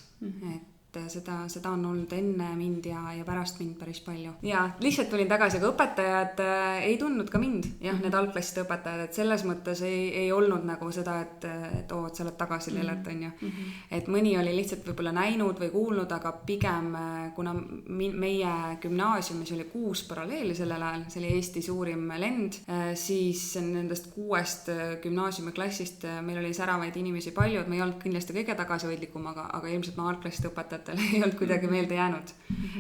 [SPEAKER 2] et seda on olnud enne mind ja pärast mind päris palju. Ja lihtsalt tulin tagasi, aga õpetajad ei tundnud ka mind, need algklasside õpetajad, et selles mõttes ei olnud nagu seda, et sa oled tagasi Lelet, on ju. Et mõni oli lihtsalt võib-olla näinud või kuulnud, aga pigem, kuna meie gümnaasiumis oli 6 paralleeli sellel ajal, see oli Eesti suurim lend, siis nendest 6 gümnaasiumiklassist meil oli säravaid inimesi palju, et me ei olnud kindlasti kõige tagasihoidlikum, aga ilmselt ma algklasside õpetajatele ei olnud kuidagi meelde jäänud.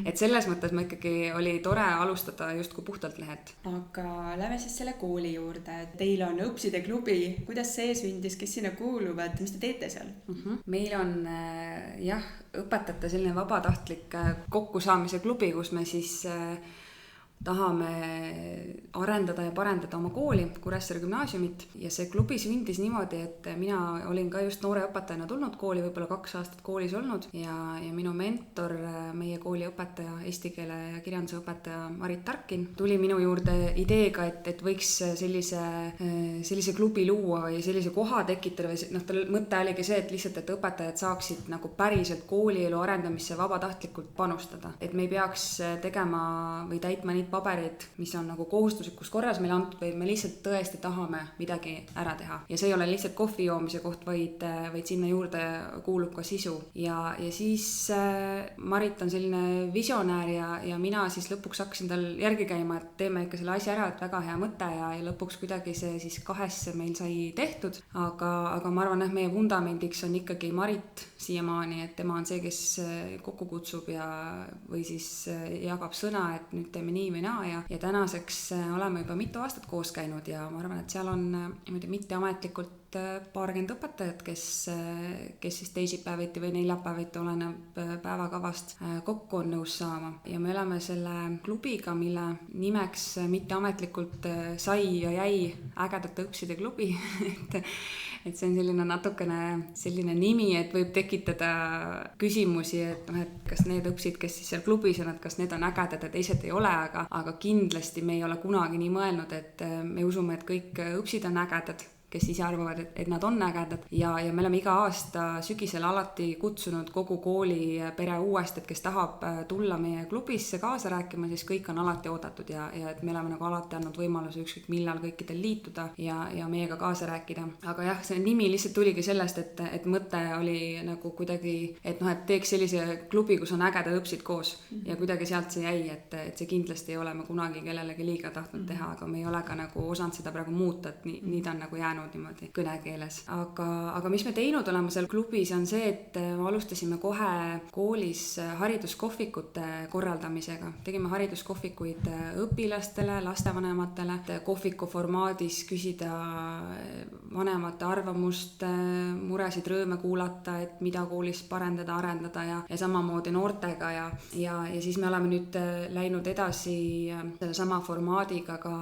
[SPEAKER 2] Et selles mõttes ma ikkagi oli tore alustada justkui puhtalt lehelt.
[SPEAKER 1] Aga lähme siis selle kooli juurde. Teil on õpside klubi. Kuidas see sündis, kes sinna kuuluvad? Mis te teete seal?
[SPEAKER 2] Meil on õpetajate selline vabatahtlik kokkusaamise klubi, kus me siis tahame arendada ja parendada oma kooli, Kuressaare gümnaasiumit, ja see klubi sündis niimoodi, et mina olin ka just noore õpetajana tulnud kooli, võib-olla 2 aastat koolis olnud ja minu mentor, meie kooli õpetaja, eesti keele ja kirjanduse õpetaja Marit Tarkin tuli minu juurde ideega, et võiks sellise klubi luua või sellise koha tekitada või tal mõte oligi see, et lihtsalt, et õpetajad saaksid nagu päriselt koolielu arendamisse vabatahtlikult panustada, et me ei peaks tegema või täitma neid pabereid, mis on nagu kohustuslikus korras meile antud, või me lihtsalt tõesti tahame midagi ära teha. Ja see ei ole lihtsalt kohvi joomise koht, vaid sinna juurde kuulub ka sisu. Ja siis Marit on selline visionäär ja mina siis lõpuks hakkasin tal järgi käima, et teeme ikka selle asja ära, et väga hea mõte ja lõpuks kuidagi see siis 2 meil sai tehtud. Aga ma arvan, et meie vundamendiks on ikkagi Marit siiamaani, et tema on see, kes kokku kutsub või siis jagab sõna, et nüüd teeme nii või naa ja tänaseks oleme juba mitu aastat koos käinud ja ma arvan, et seal on niimoodi mitteametlikult paarkümmend õpetajat, kes siis teisipäeviti või neljapäeviti oleneb päevakavast kokku on nõus saama. Ja me oleme selle klubiga, mille nimeks mitteametlikult sai ja jäi ägedate õpside klubi, et see on selline natukene selline nimi, et võib tekitada küsimusi, et kas need õpsid, kes siis seal klubis on, et kas need on ägedad ja teised ei ole, aga kindlasti me ei ole kunagi nii mõelnud, et me usume, et kõik õpsid on ägedad, kes ise arvavad, et nad on ägedad ja me oleme iga aasta sügisel alati kutsunud kogu kooli pere uuesti, et kes tahab tulla meie klubisse kaasa rääkima, siis kõik on alati oodatud ja et me oleme nagu alati andnud võimaluse ükskõik millal kõikidel liituda ja meiega kaasa rääkida. Aga jah, see nimi lihtsalt tuligi sellest, et mõte oli nagu kuidagi, et teeks sellise klubi, kus on ägedad õpsid koos ja kuidagi sealt see jäi, et see kindlasti ei ole me kunagi kellelegi liiga tahtnud teha, aga me ei ole ka nagu osanud seda praegu muuta, et nii ta on nagu jäänud niimoodi kõnekeeles. Aga mis me teinud oleme seal klubis on see, et alustasime kohe koolis hariduskohvikute korraldamisega. Tegime hariduskohvikuid õpilastele, lastevanematele, kohviku formaadis küsida vanemate arvamust, muresid, rõõme kuulata, et mida koolis parendada, arendada ja samamoodi noortega ja siis me oleme nüüd läinud edasi selle sama formaadiga ka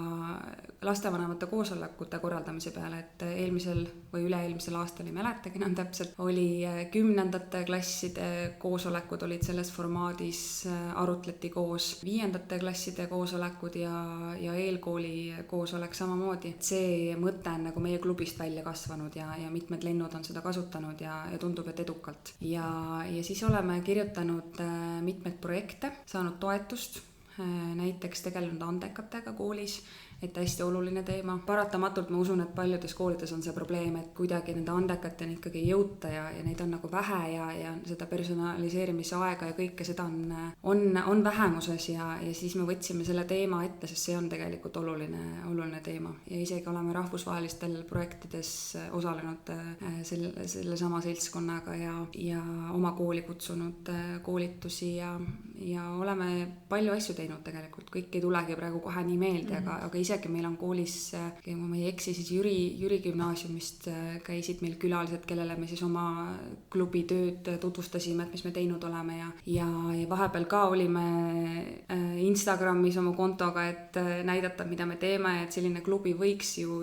[SPEAKER 2] lastevanemate koosolekute korraldamise peale, et eelmisel või üle-eelmisel aastal ei mäletagi enam täpselt, oli 10. klasside koosolekud olid selles formaadis, arutleti koos 5. klasside koosolekud ja eelkooli koosolek samamoodi. See mõte on nagu meie klubist välja kasvanud ja mitmed lennud on seda kasutanud ja tundub, et edukalt. Ja siis oleme kirjutanud mitmed projekte, saanud toetust, näiteks tegelenud andekatega koolis, et hästi oluline teema. Paratamatult ma usun, et paljudes koolides on see probleem, et kuidagi nende andekateni ikkagi ei jõuta ja neid on nagu vähe ja seda personaliseerimise aega ja kõike seda on vähemuses ja siis me võtsime selle teema ette, sest see on tegelikult oluline teema. Ja isegi oleme rahvusvahelistel projektides osalenud selle sama seltskonnaga ja oma kooli kutsunud koolitusi ja oleme palju asju teinud tegelikult. Kõik ei tulegi praegu kohe nii meelde, aga isegi meil on koolis, kui ma ei eksi, siis Jüri gümnaasiumist käisid meil külalised, kellele me siis oma klubi tööd tutvustasime, et mis me teinud oleme ja vahepeal ka olime Instagramis oma kontoga, et näidata, mida me teeme, et selline klubi võiks ju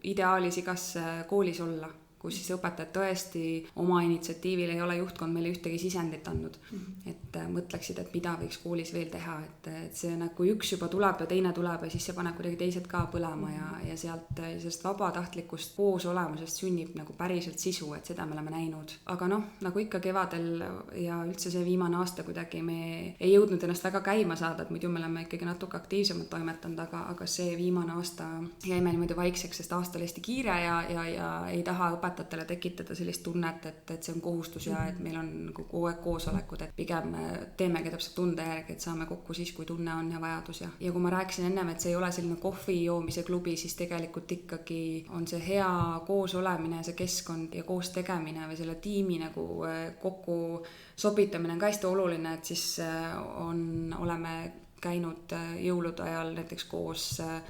[SPEAKER 2] ideaalis igas koolis olla, kus siis õpetajad tõesti oma initsiatiivil ei ole juhtkond meile ühtegi sisendit andnud, et mõtleksid, et mida võiks koolis veel teha, et see nagu üks juba tuleb ja teine tuleb ja siis see paneb kuidagi teised ka põlema ja sealt sellest vabatahtlikust koos olemusest sünnib nagu päriselt sisu, et seda me oleme näinud. Aga nagu ikka kevadel ja üldse see viimane aasta kuidagi me ei jõudnud ennast väga käima saada, et muidu me oleme ikkagi natuke aktiivsemalt toimetanud, aga see viimane aasta jäime niimoodi vaikseks, sest aasta oli hästi kiire ja ei taha õpetajatele tekitada sellist tunnet, et see on kohustus ja et meil on kogu aeg koosolekud, et pigem teemegi täpselt tunde järgi, et saame kokku siis, kui tunne on ja vajadus. Ja kui ma rääkisin ennem, et see ei ole selline kohvi joomise klubi, siis tegelikult ikkagi on see hea koos olemine, see keskkond ja koos tegemine või selle tiimi nagu kokku sobitamine on ka hästi oluline, et siis oleme käinud jõulude ajal näiteks koos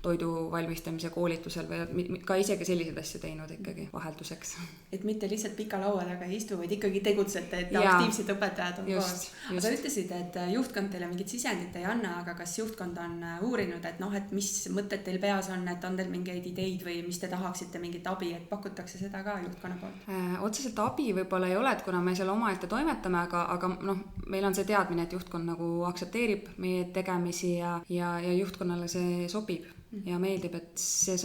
[SPEAKER 2] toidu valmistamise koolitusel või ka isegi selliseid asju teinud ikkagi vahelduseks.
[SPEAKER 1] Et mitte lihtsalt pika laua taga ei istu, vaid ikkagi tegutsete, et aktiivsed õpetajad on koos. Sa ütlesid, et juhtkond teile mingit sisendit ei anna, aga kas juhtkond on uurinud, et mis mõtted teil peas on, et on teil mingeid ideid või mis te tahaksite mingit abi, et pakutakse seda ka juhtkonna poolt?
[SPEAKER 2] Otseselt abi võib-olla ei ole, et kuna me seal omaette toimetame, aga meil on see teadmine, et juhtkond nagu aktsepteerib meie tegemisi ja juhtkonnale see sobib ja meeldib, et see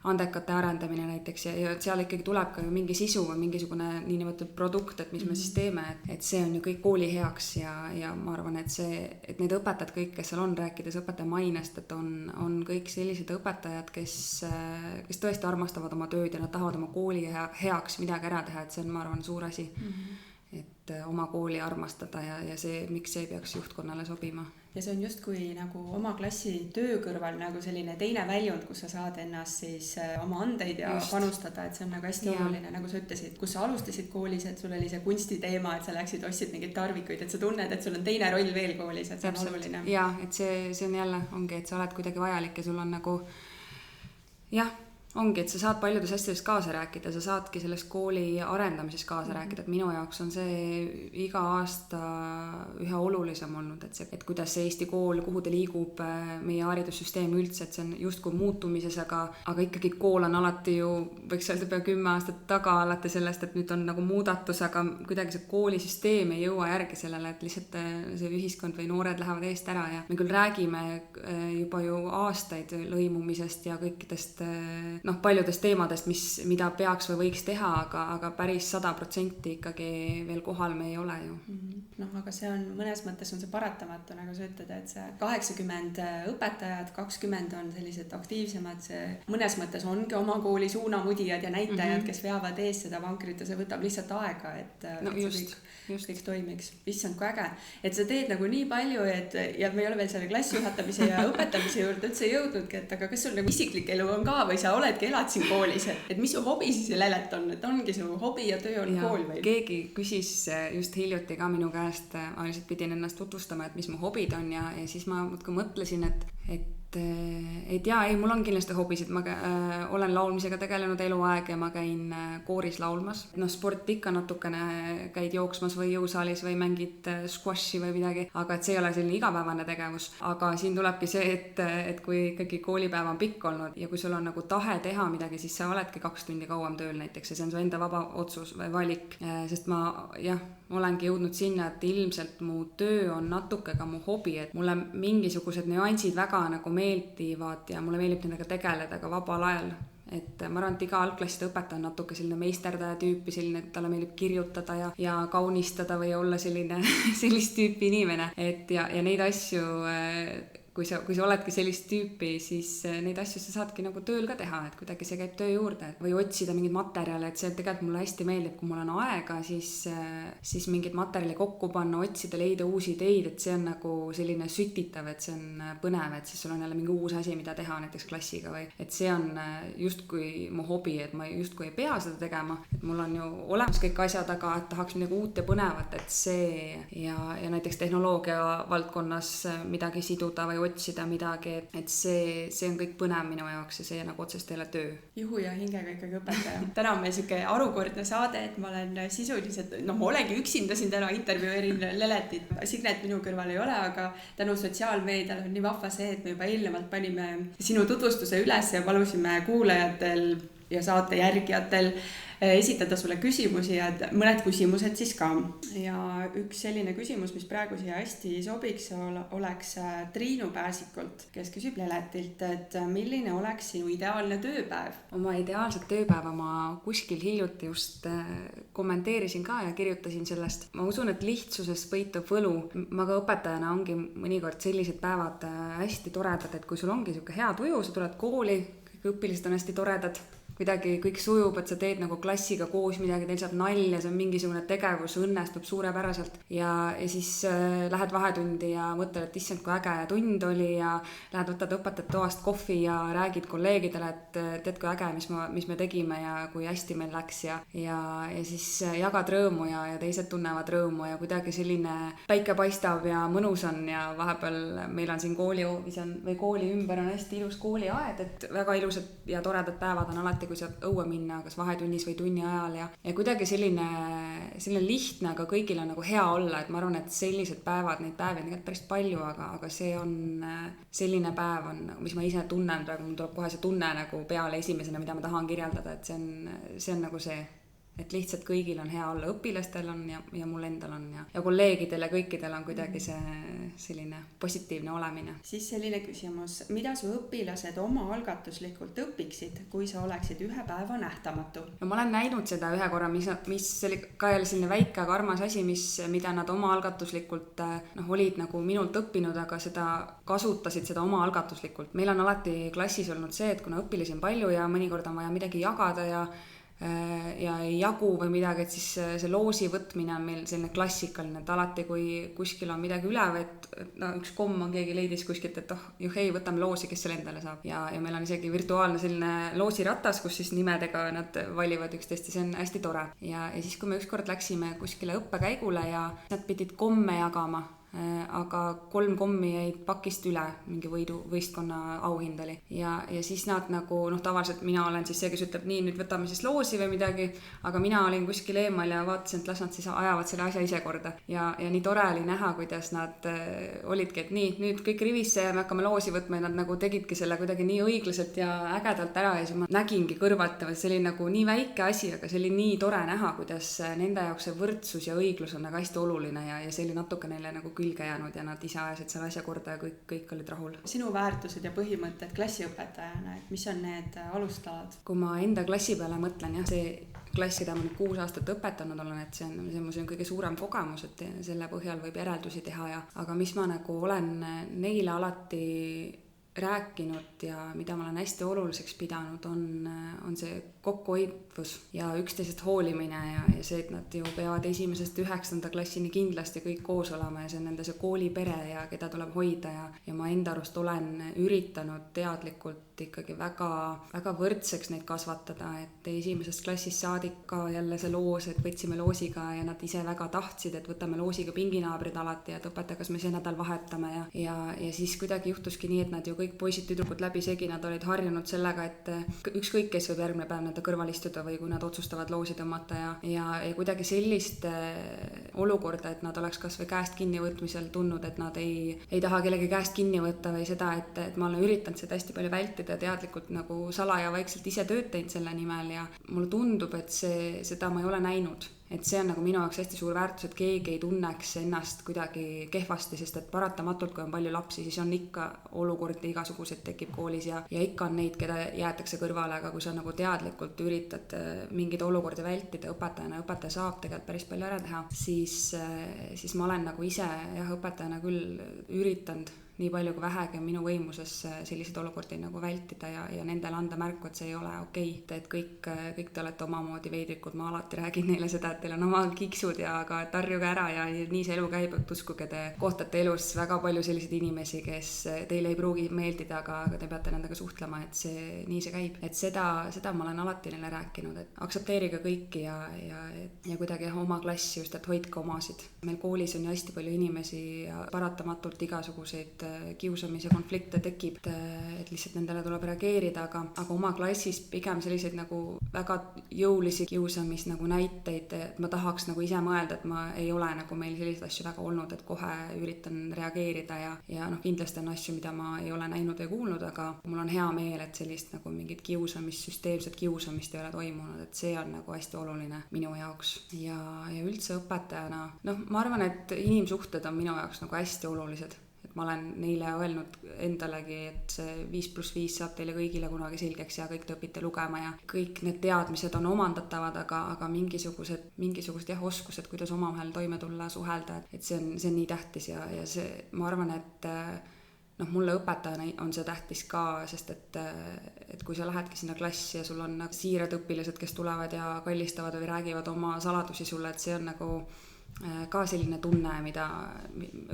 [SPEAKER 2] andekate arendamine näiteks ja seal ikkagi tuleb ka ju mingi sisu või mingisugune niinimetatud produkt, et mis me siis teeme, et see on ju kõik kooli heaks ja ma arvan, et need õpetajad kõik, kes seal on, rääkides õpetaja mainest, et on kõik sellised õpetajad, kes tõesti armastavad oma tööd ja nad tahavad oma kooli heaks midagi ära teha, et see on, ma arvan, suur asi. oma kooli armastada ja see, miks see peaks juhtkonnale sobima.
[SPEAKER 1] Ja see on justkui nagu oma klassi töö kõrval nagu selline teine väljund, kus sa saad ennast siis oma andeid ja panustada, et see on nagu hästi oluline, nagu sa ütlesid, kus sa alustasid koolis, et sul oli see kunstiteema, et sa läksid, ostsid mingeid tarvikuid, et sa tunned, et sul on teine roll veel koolis, et see on oluline.
[SPEAKER 2] Ja, et see on jälle, ongi, et sa oled kuidagi vajalik ja sul on nagu jah, ongi, et sa saad paljudes asjades kaasa rääkida, sa saadki sellest kooli arendamises kaasa rääkida, et minu jaoks on see iga aasta üha olulisem olnud, et kuidas see Eesti kool, kuhu ta liigub, meie haridussüsteem üldse, et see on justkui muutumises, aga ikkagi kool on alati ju, võiks öelda pea 10 aastat taga alati sellest, et nüüd on nagu muudatus, aga kuidagi see koolisüsteem ei jõua järgi sellele, et lihtsalt see ühiskond või noored lähevad eest ära ja me küll räägime juba ju aastaid lõimumisest ja kõikidest paljudest teemadest, mida peaks või võiks teha, aga päris 100% ikkagi veel kohal me ei ole ju.
[SPEAKER 1] Aga see on, mõnes mõttes on see paratamatu, nagu sa ütled, et see 80 õpetajad, 20 on sellised aktiivsemad, see mõnes mõttes ongi oma kooli suunamudijad ja näitajad, kes veavad ees seda vankrit ja see võtab lihtsalt aega, et kõik toimiks. Issand, kui äge, et sa teed nagu nii palju, ja me ei ole veel selle klassijuhatamise ja õpetamise juurde üldse jõudnudki, et aga kas sul nagu isiklik elu on ka või sa oledki elad siin koolis, et mis su hobi siis Lelet on, et ongi su hobi ja töö on kool või?
[SPEAKER 2] Keegi küsis just hiljuti ka minu käest, ma lihtsalt pidin ennast tutvustama, et mis mu hobid on ja siis ma mõtlesin, et mul on kindlasti hobisid, ma olen laulmisega tegelenud eluaeg ja ma käin kooris laulmas. Sport ikka natukene käid jooksmas või jõusaalis või mängid squashi või midagi, aga et see ei ole selline igapäevane tegevus. Aga siin tulebki see, et kui ikkagi koolipäev on pikk olnud ja kui sul on nagu tahe teha midagi, siis sa oledki 2 tundi kauem tööl näiteks ja see on su enda vaba otsus või valik, sest ma olengi jõudnud sinna, et ilmselt mu töö on natuke ka mu hobi, et mulle mingisugused nüansid väga nagu meeldivad ja mulle meeldib nendega tegeleda ka vabal ajal. Et ma arvan, et iga algklasside õpetaja on natuke selline meisterdaja tüüpi, selline, et talle meeldib kirjutada ja kaunistada või olla sellist tüüpi inimene. Ja neid asju, kui sa oledki sellist tüüpi, siis neid asju sa saadki nagu tööl ka teha, et kuidagi see käib töö juurde või otsida mingid materjale, et see tegelikult mulle hästi meeldib, kui mul on aega, siis mingid materjali kokku panna, otsida, leida uusi ideid, et see on nagu selline sütitav, et see on põnev, et siis sul on jälle mingi uus asi, mida teha näiteks klassiga või et see on justkui mu hobi, et ma justkui ei pea seda tegema, et mul on ju olemas kõik asjad, aga et tahaks midagi uut ja põnevat, et see ja näiteks tehnoloogia valdkonnas midagi siduda või otsida midagi, et see on kõik põnev minu jaoks ja see nagu otsest ei ole töö.
[SPEAKER 1] Juhu ja hingega ikkagi õpetaja. Täna on meil siuke arukordne saade, et ma olen sisuliselt, ma olengi üksinda siin täna intervjueerin Leletit. Signet minu kõrval ei ole, aga tänu sotsiaalmeedial on nii vahva see, et me juba eelnevalt panime sinu tutvustuse üles ja palusime kuulajatel ja saate järgijatel esitada sulle küsimusi ja mõned küsimused siis ka. Ja üks selline küsimus, mis praegu siia hästi sobiks, oleks Triinu Pääsikult, kes küsib Leletilt, et milline oleks sinu ideaalne tööpäev?
[SPEAKER 2] Oma ideaalset tööpäeva ma kuskil hiljuti just kommenteerisin ka ja kirjutasin sellest. Ma usun, et lihtsuses peitub võlu. Ma ka õpetajana ongi mõnikord sellised päevad hästi toredad, et kui sul ongi siuke hea tuju, sa tuled kooli, kõik õpilased on hästi toredad, kuidagi kõik sujub, et sa teed nagu klassiga koos midagi, teil saab nalja, see on mingisugune tegevus, õnnestub suurepäraselt ja siis lähed vahetundi ja mõtled, et issand, kui äge tund oli ja lähed võtad õpetajat toast kohvi ja räägid kolleegidele, et tead, kui äge, mis me tegime ja kui hästi meil läks ja siis jagad rõõmu ja teised tunnevad rõõmu ja kuidagi selline päike paistab ja mõnus on ja vahepeal meil on siin kooli ümber on hästi ilus kooliaed, et väga ilusad ja toredad päevad on alati, kui saad õue minna, kas vahetunnis või tunni ajal ja kuidagi selline lihtne, aga kõigil on nagu hea olla, et ma arvan, et sellised päevad, neid päevi on tegelikult päris palju, aga see on selline päev on, mis ma ise tunnen praegu, mul tuleb kohe see tunne nagu peale esimesena, mida ma tahan kirjeldada, et see on nagu see, et lihtsalt kõigil on hea olla, õpilastel on ja mul endal on ja kolleegidel ja kõikidel on kuidagi see selline positiivne olemine.
[SPEAKER 1] Siis selline küsimus, mida su õpilased oma algatuslikult õpiksid, kui sa oleksid ühe päeva nähtamatu?
[SPEAKER 2] No, ma olen näinud seda ühe korra, mis oli ka jälle selline väike, aga armas asi, mida nad oma algatuslikult olid nagu minult õppinud, aga seda kasutasid seda oma algatuslikult. Meil on alati klassis olnud see, et kuna õpilasi on palju ja mõnikord on vaja midagi jagada ja ja ei jagu või midagi, et siis see loosi võtmine on meil selline klassikaline, et alati kui kuskil on midagi üle või et no üks komm on keegi leidis kuskilt, et juhei, võtame loosi, kes selle endale saab. Ja meil on isegi virtuaalne selline loosiratas, kus siis nimedega nad valivad üksteist ja see on hästi tore. Ja siis, kui me ükskord läksime kuskile õppekäigule ja nad pidid komme jagama, aga 3 kommi jäid pakist üle, mingi võistkonna auhind oli. Ja siis nad nagu, tavaliselt mina olen siis see, kes ütleb nii, nüüd võtame siis loosi või midagi, aga mina olin kuskil eemal ja vaatasin, et las nad siis ajavad selle asja ise korda. Ja nii tore oli näha, kuidas nad olidki, et nii, nüüd kõik rivisse ja me hakkame loosi võtma ja nad nagu tegidki selle kuidagi nii õiglaselt ja ägedalt ära ja siis ma nägingi kõrvalt, see oli nagu nii väike asi, aga see oli nii tore näha, kuidas nende jaoks see võrdsus ja õiglus on nagu hästi oluline ja see oli natuke neile nagu külge jäänud ja nad ise ajasid selle asja korda ja kõik olid rahul.
[SPEAKER 1] Sinu väärtused ja põhimõtted klassiõpetajana, et mis on need alustalad?
[SPEAKER 2] Kui ma enda klassi peale mõtlen, jah, see klass, keda ma nüüd 6 aastat õpetanud olen, et see on kõige suurem kogemus, et selle põhjal võib järeldusi teha aga mis ma nagu olen neile alati rääkinud ja mida ma olen hästi oluliseks pidanud, on see kokkuhoidvus ja üksteisest hoolimine ja see, et nad ju peavad 1.–9. klassini kindlasti kõik koos olema ja see on nende see koolipere ja keda tuleb hoida ja ma enda arust olen üritanud teadlikult ikkagi väga, väga võrdseks neid kasvatada, et 1. klassist saadik ka jälle see loos, et võtsime loosiga ja nad ise väga tahtsid, et võtame loosiga pinginaabrid alati, et õpetaja, kas me see nädal vahetame ja siis kuidagi juhtuski nii, et nad ju kõik poisid-tüdrukud läbisegi, nad olid harjunud sellega, et ükskõik, kes võib järgmine päev nende kõrval istuda või kui nad otsustavad loosi tõmmata ja kuidagi sellist olukorda, et nad oleks kas või käest kinni võtmisel tundnud, et nad ei taha kellegi käest kinni võtta või seda, et ma olen üritanud seda hästi palju vältida teadlikult nagu salaja vaikselt ise tööd teinud selle nimel ja mulle tundub, et seda ma ei ole näinud. Et see on nagu minu jaoks hästi suur väärtus, et keegi ei tunneks ennast kuidagi kehvasti, sest et paratamatult, kui on palju lapsi, siis on ikka olukordi igasuguseid tekib koolis ja ikka on neid, keda jäetakse kõrvale, aga kui sa nagu teadlikult üritad mingeid olukordi vältida õpetajana, õpetaja saab tegelikult päris palju ära teha, siis ma olen nagu ise õpetajana küll üritanud nii palju kui vähegi minu võimuses selliseid olukordi nagu vältida ja nendele anda märku, et see ei ole okei. Et kõik te olete omamoodi veidrikud, ma alati räägin neile seda, et teil on oma kiksud ja aga tarjuge ära ja nii see elu käib, et uskuge, te kohtate elus väga palju selliseid inimesi, kes teile ei pruugi meeldida, aga te peate nendega suhtlema, et nii see käib. Et seda ma olen alati neile rääkinud, et aktsepteerige kõiki ja kuidagi oma klassi just, et hoidke omasid. Meil koolis on ju hästi palju inimesi ja paratamatult igasuguseid kiusamise konflikte tekib, et lihtsalt nendele tuleb reageerida, aga oma klassis pigem selliseid nagu väga jõulisi kiusamis nagu näiteid, et ma tahaks nagu ise mõelda, et ma ei ole nagu meil selliseid asju väga olnud, et kohe üritan reageerida ja kindlasti on asju, mida ma ei ole näinud ja kuulnud, aga mul on hea meel, et sellist nagu mingit süsteemset kiusamist ei ole toimunud, et see on nagu hästi oluline minu jaoks ja üldse õpetajana, ma arvan, et inimsuhted on minu jaoks nagu hästi olulised. Ma olen neile öelnud endalegi, et see 5+5 saab teile kõigile kunagi selgeks ja kõik te õpite lugema ja kõik need teadmised on omandatavad, aga mingisugused oskused, kuidas omavahel toime tulla, suhelda, et see on nii tähtis ja see, ma arvan, et mulle õpetajana on see tähtis ka, sest et kui sa lähedki sinna klassi ja sul on siirad õpilased, kes tulevad ja kallistavad või räägivad oma saladusi sulle, et see on nagu ka selline tunne, mida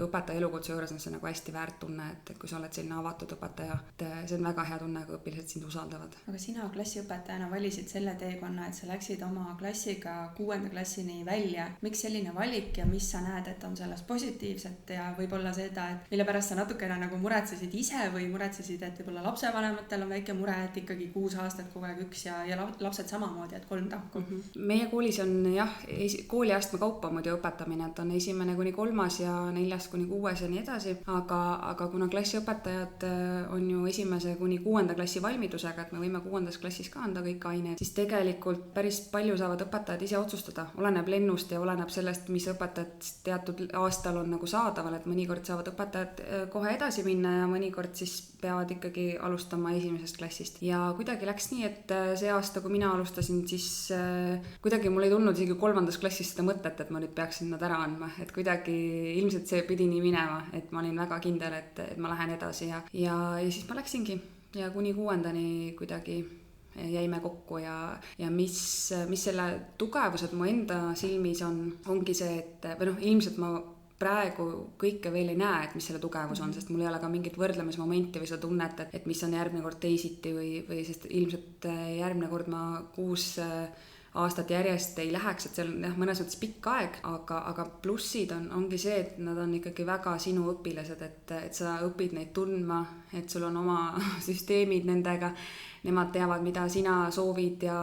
[SPEAKER 2] õpetaja elukutse juures on see nagu hästi väärt tunne, et kui sa oled selline avatud õpetaja, et see on väga hea tunne, kui õpilased sind usaldavad.
[SPEAKER 1] Aga sina klassiõpetajana valisid selle teekonna, et sa läksid oma klassiga 6. klassini välja. Miks selline valik ja mis sa näed, et on sellest positiivset ja võib-olla seda, et mille pärast sa natukene nagu muretsesid ise või muretsesid, et võib-olla lapsevanematel on väike mure, et ikkagi 6 aastat kogu aeg üks ja lapsed samamoodi, et 3 tahku.
[SPEAKER 2] Meie koolis on kooliastme kaupa muidu õpetamine, et on 1.–3. ja 4.–6. ja nii edasi, aga kuna klassiõpetajad on ju 1.–6. klassi valmidusega, et me võime 6. klassis ka anda kõik aineid, siis tegelikult päris palju saavad õpetajad ise otsustada, oleneb lennust ja oleneb sellest, mis õpetajad teatud aastal on nagu saadaval, et mõnikord saavad õpetajad kohe edasi minna ja mõnikord siis peavad ikkagi alustama 1. klassist. Ja kuidagi läks nii, et see aasta, kui mina alustasin, siis kuidagi mul ei tulnud isegi 3. klassis seda mõtet, et ma nüüd peaksin nad ära andma, et kuidagi ilmselt see pidi nii minema, et ma olin väga kindel, et ma lähen edasi ja siis ma läksingi ja kuni 6. kuidagi jäime kokku ja mis selle tugevused mu enda silmis ongi see, et või ilmselt ma praegu kõike veel ei näe, et mis selle tugevus on, sest mul ei ole ka mingit võrdlemismomenti või seda tunnet, et mis on järgmine kord teisiti või sest ilmselt järgmine kord ma 6 aastat järjest ei läheks, et see on mõnes mõttes pikk aeg, aga plussid ongi see, et nad on ikkagi väga sinu õpilased, et sa õpid neid tundma, et sul on oma süsteemid nendega, nemad teavad, mida sina soovid ja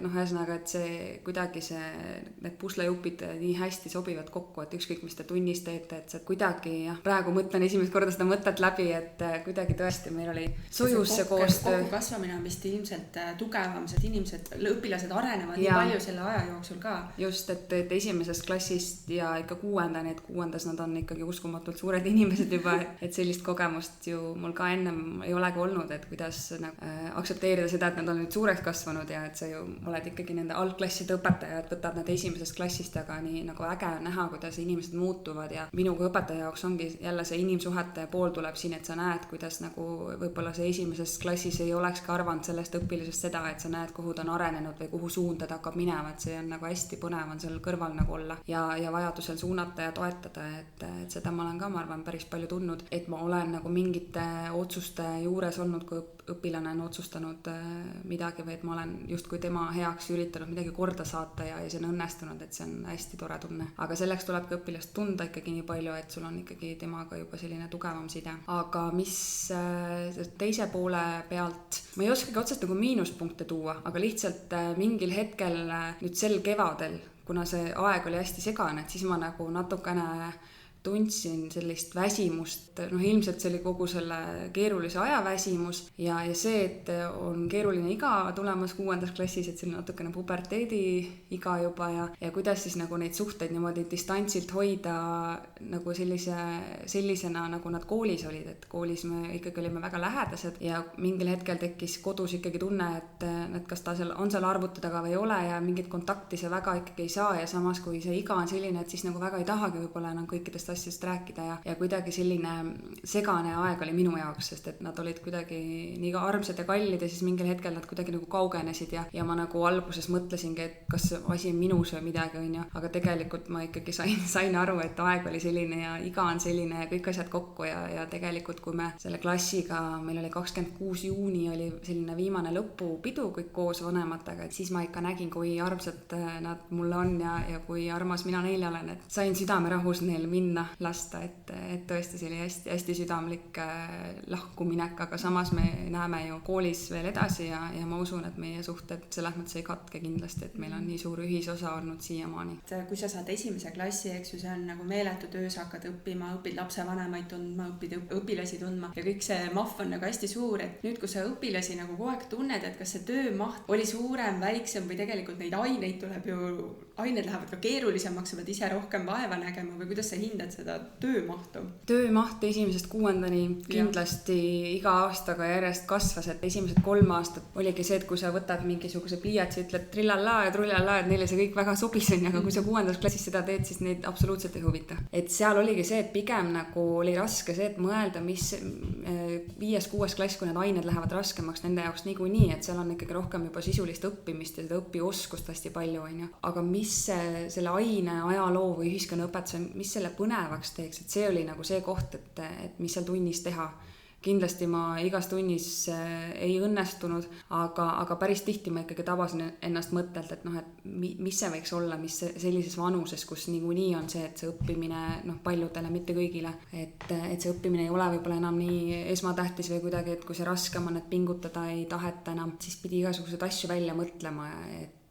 [SPEAKER 2] ühesõnaga, et see kuidagi need puslejupid nii hästi sobivad kokku, et ükskõik, mis te tunnis teete, et see kuidagi, praegu mõtlen esimest korda seda mõtet läbi, et kuidagi tõesti meil oli sujus see koostöö.
[SPEAKER 1] Kokku kasvamine on vist ilmselt tugevam, sest õpilased arenevad nii palju selle aja jooksul ka.
[SPEAKER 2] Just, et esimesest klassist ja ikka 6. Nii et 6. nad on ikkagi uskumatult suured inimesed juba, et sellist kogemust ju mul ka ennem ei olegi olnud, et kuidas aktsepteerida seda, et nad on nüüd suureks kasvanud ja et sa ju oled ikkagi nende algklasside õpetaja, et võtad nad esimesest klassist, aga nii nagu äge näha, kuidas inimesed muutuvad ja minuga õpetaja jaoks ongi jälle see inimsuhete pool tuleb siin, et sa näed, kuidas nagu võib-olla see esimeses klassis ei olekski arvanud sellest õpilasest seda, et sa näed, kuhu ta on arenenud või kuhu suunda ta hakkab minema, et see on nagu hästi põnev on seal kõrval nagu olla ja vajadusel suunata ja toetada, et seda ma olen ka, ma arvan, päris palju tundnud, et ma olen nagu mingite otsuste juures olnud, kui õpilane on otsustanud midagi või et ma olen justkui tema heaks üritanud midagi korda saata ja see on õnnestunud, et see on hästi tore tunne. Aga selleks tulebki õpilast tunda ikkagi nii palju, et sul on ikkagi temaga juba selline tugevam side. Aga mis teise poole pealt, ma ei oskagi otsest nagu miinuspunkte tuua, aga lihtsalt mingil hetkel nüüd sel kevadel, kuna see aeg oli hästi segane, et siis ma nagu natukene tundsin sellist väsimust, ilmselt see oli kogu selle keerulise aja väsimus ja see, et on keeruline iga tulemas 6. klassis, et see on natukene puberteedi iga juba ja kuidas siis nagu neid suhteid niimoodi distantsilt hoida nagu sellisena, nagu nad koolis olid, et koolis me ikkagi olime väga lähedased ja mingil hetkel tekkis kodus ikkagi tunne, et kas ta on seal arvuti taga või ei ole ja mingit kontakti see väga ikkagi ei saa ja samas kui see iga on selline, et siis nagu väga ei tahagi võib-olla enam kõikidest asjast rääkida ja kuidagi selline segane aeg oli minu jaoks, sest et nad olid kuidagi nii armsad ja kallid ja siis mingil hetkel nad kuidagi nagu kaugenesid ja ma nagu alguses mõtlesingi, et kas asi on minus või midagi on ju, aga tegelikult ma ikkagi sain aru, et aeg oli selline ja iga on selline ja kõik asjad kokku ja tegelikult kui me selle klassiga, meil oli 26. juuni oli selline viimane lõpupidu kõik koos vanematega, et siis ma ikka nägin, kui armsad nad mulle on ja kui armas mina neile olen, et sain südamerahus neil minna lasta, et tõesti see oli hästi südamlik lahkuminek, aga samas me näeme ju koolis veel edasi ja ma usun, et meie suhted selles mõttes ei katke kindlasti, et meil on nii suur ühisosa olnud siiamaani.
[SPEAKER 1] Kui sa saad 1. klassi, eks ju, see on nagu meeletu töö, sa hakkad õppima, õpid lapsevanemaid tundma, õpid õpilasi tundma ja kõik see mahv on nagu hästi suur, et nüüd, kui sa õpilasi nagu kogu aeg tunned, et kas see töömaht oli suurem, väiksem või tegelikult neid aineid lähevad ka keerulisemaks, sa pead ise rohkem vaeva nägema või kuidas sa hindad seda töömahtu?
[SPEAKER 2] Töömaht 1. 6. kindlasti iga aastaga järjest kasvas, et esimesed 3 aastat oligi see, et kui sa võtad mingisuguse pliiatsi, ütled trillalla ja trullalla, et neile see kõik väga sobis on, aga kui sa 6. klassis seda teed, siis neid absoluutselt ei huvita. Et seal oligi see, et pigem nagu oli raske see, et mõelda, mis 5.–6. klass, kui need ained lähevad raskemaks nende jaoks niikuinii, et seal on ikkagi rohkem juba sisulist õppimist ja seda õpioskust hästi palju on ju. Aga mis selle aine, ajaloo või ühiskonnaõpetuse, mis selle põnevaks teeks, et see oli nagu see koht, et mis seal tunnis teha. Kindlasti ma igas tunnis ei õnnestunud, aga päris tihti ma ikkagi tabasin ennast mõttelt, et et mis see võiks olla, mis sellises vanuses, kus niikuinii on see, et see õppimine paljudele, mitte kõigile, et see õppimine ei ole võib-olla enam nii esmatähtis või kuidagi, et kui see raskem on, et pingutada ei taheta enam, siis pidi igasuguseid asju välja mõtlema,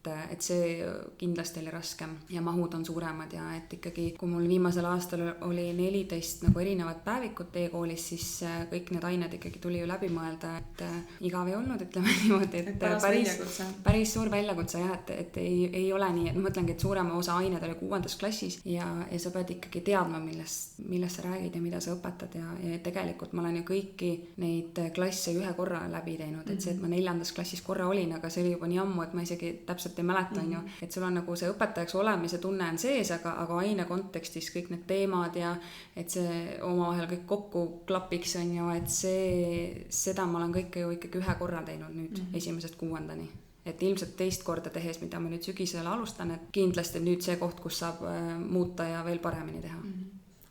[SPEAKER 2] et see kindlasti oli raskem ja mahud on suuremad ja et ikkagi, kui mul viimasel aastal oli 14 nagu erinevat päevikut e-koolis, siis kõik need ained ikkagi tuli ju läbi mõelda, et igav ei olnud, ütleme niimoodi, et päris suur väljakutse jah, et ei ole nii, et ma mõtlengi, et suurema osa ained oli 6. klassis ja sa pead ikkagi teadma, millest sa räägid ja mida sa õpetad ja tegelikult ma olen ju kõiki neid klasse ühe korra läbi teinud, et see, et ma 4. klassis korra olin, aga see oli juba nii ammu, et ma isegi täpselt täpselt ei mäleta, on ju, et sul on nagu see õpetajaks olemise tunne on sees, aga aine kontekstis kõik need teemad ja et see omavahel kõik kokku klapiks, on ju, et seda ma olen kõike ju ikkagi ühe korra teinud nüüd 1.–6. Et ilmselt teist korda tehes, mida ma nüüd sügisel alustan, et kindlasti nüüd see koht, kus saab muuta ja veel paremini teha.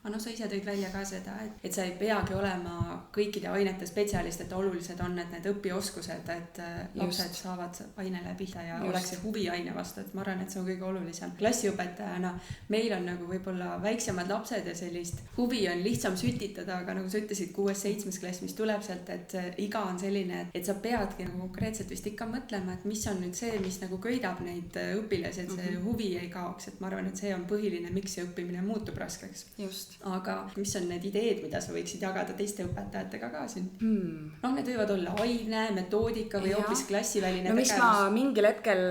[SPEAKER 1] Aga sa ise tõid välja ka seda, et sa ei peagi olema kõikide ainete spetsialist, et olulised on need õpioskused, et lapsed saavad aine läbi ja oleks see huvi aine vastu, et ma arvan, et see on kõige olulisem. Klassiõpetajana meil on nagu võib-olla väiksemad lapsed ja sellist huvi on lihtsam sütitada, aga nagu sa ütlesid, 6.–7. klass, mis tuleb sealt, et iga on selline, et sa peadki nagu konkreetselt vist ikka mõtlema, et mis on nüüd see, mis nagu köidab neid õpilasi, et see huvi ei kaoks, et ma arvan, et see on põhiline, miks see õppimine muutub raskeks.
[SPEAKER 2] Just.
[SPEAKER 1] Aga mis on need ideed, mida sa võiksid jagada teiste õpetajatega ka siin? Need võivad olla aine, metoodika või hoopis klassiväline tegevus.
[SPEAKER 2] Mis ma mingil hetkel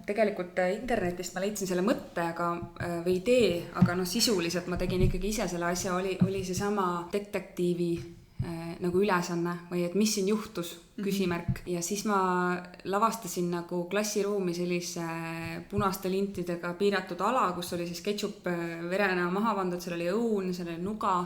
[SPEAKER 2] tegelikult internetist ma leidsin selle mõtte või idee, aga sisuliselt ma tegin ikkagi ise selle asja, oli seesama detektiivi nagu ülesanne või et mis siin juhtus, küsimärk. Ja siis ma lavastasin nagu klassiruumi sellise punaste lintidega piiratud ala, kus oli siis ketšup verena maha pandud, seal oli õun, seal oli nuga,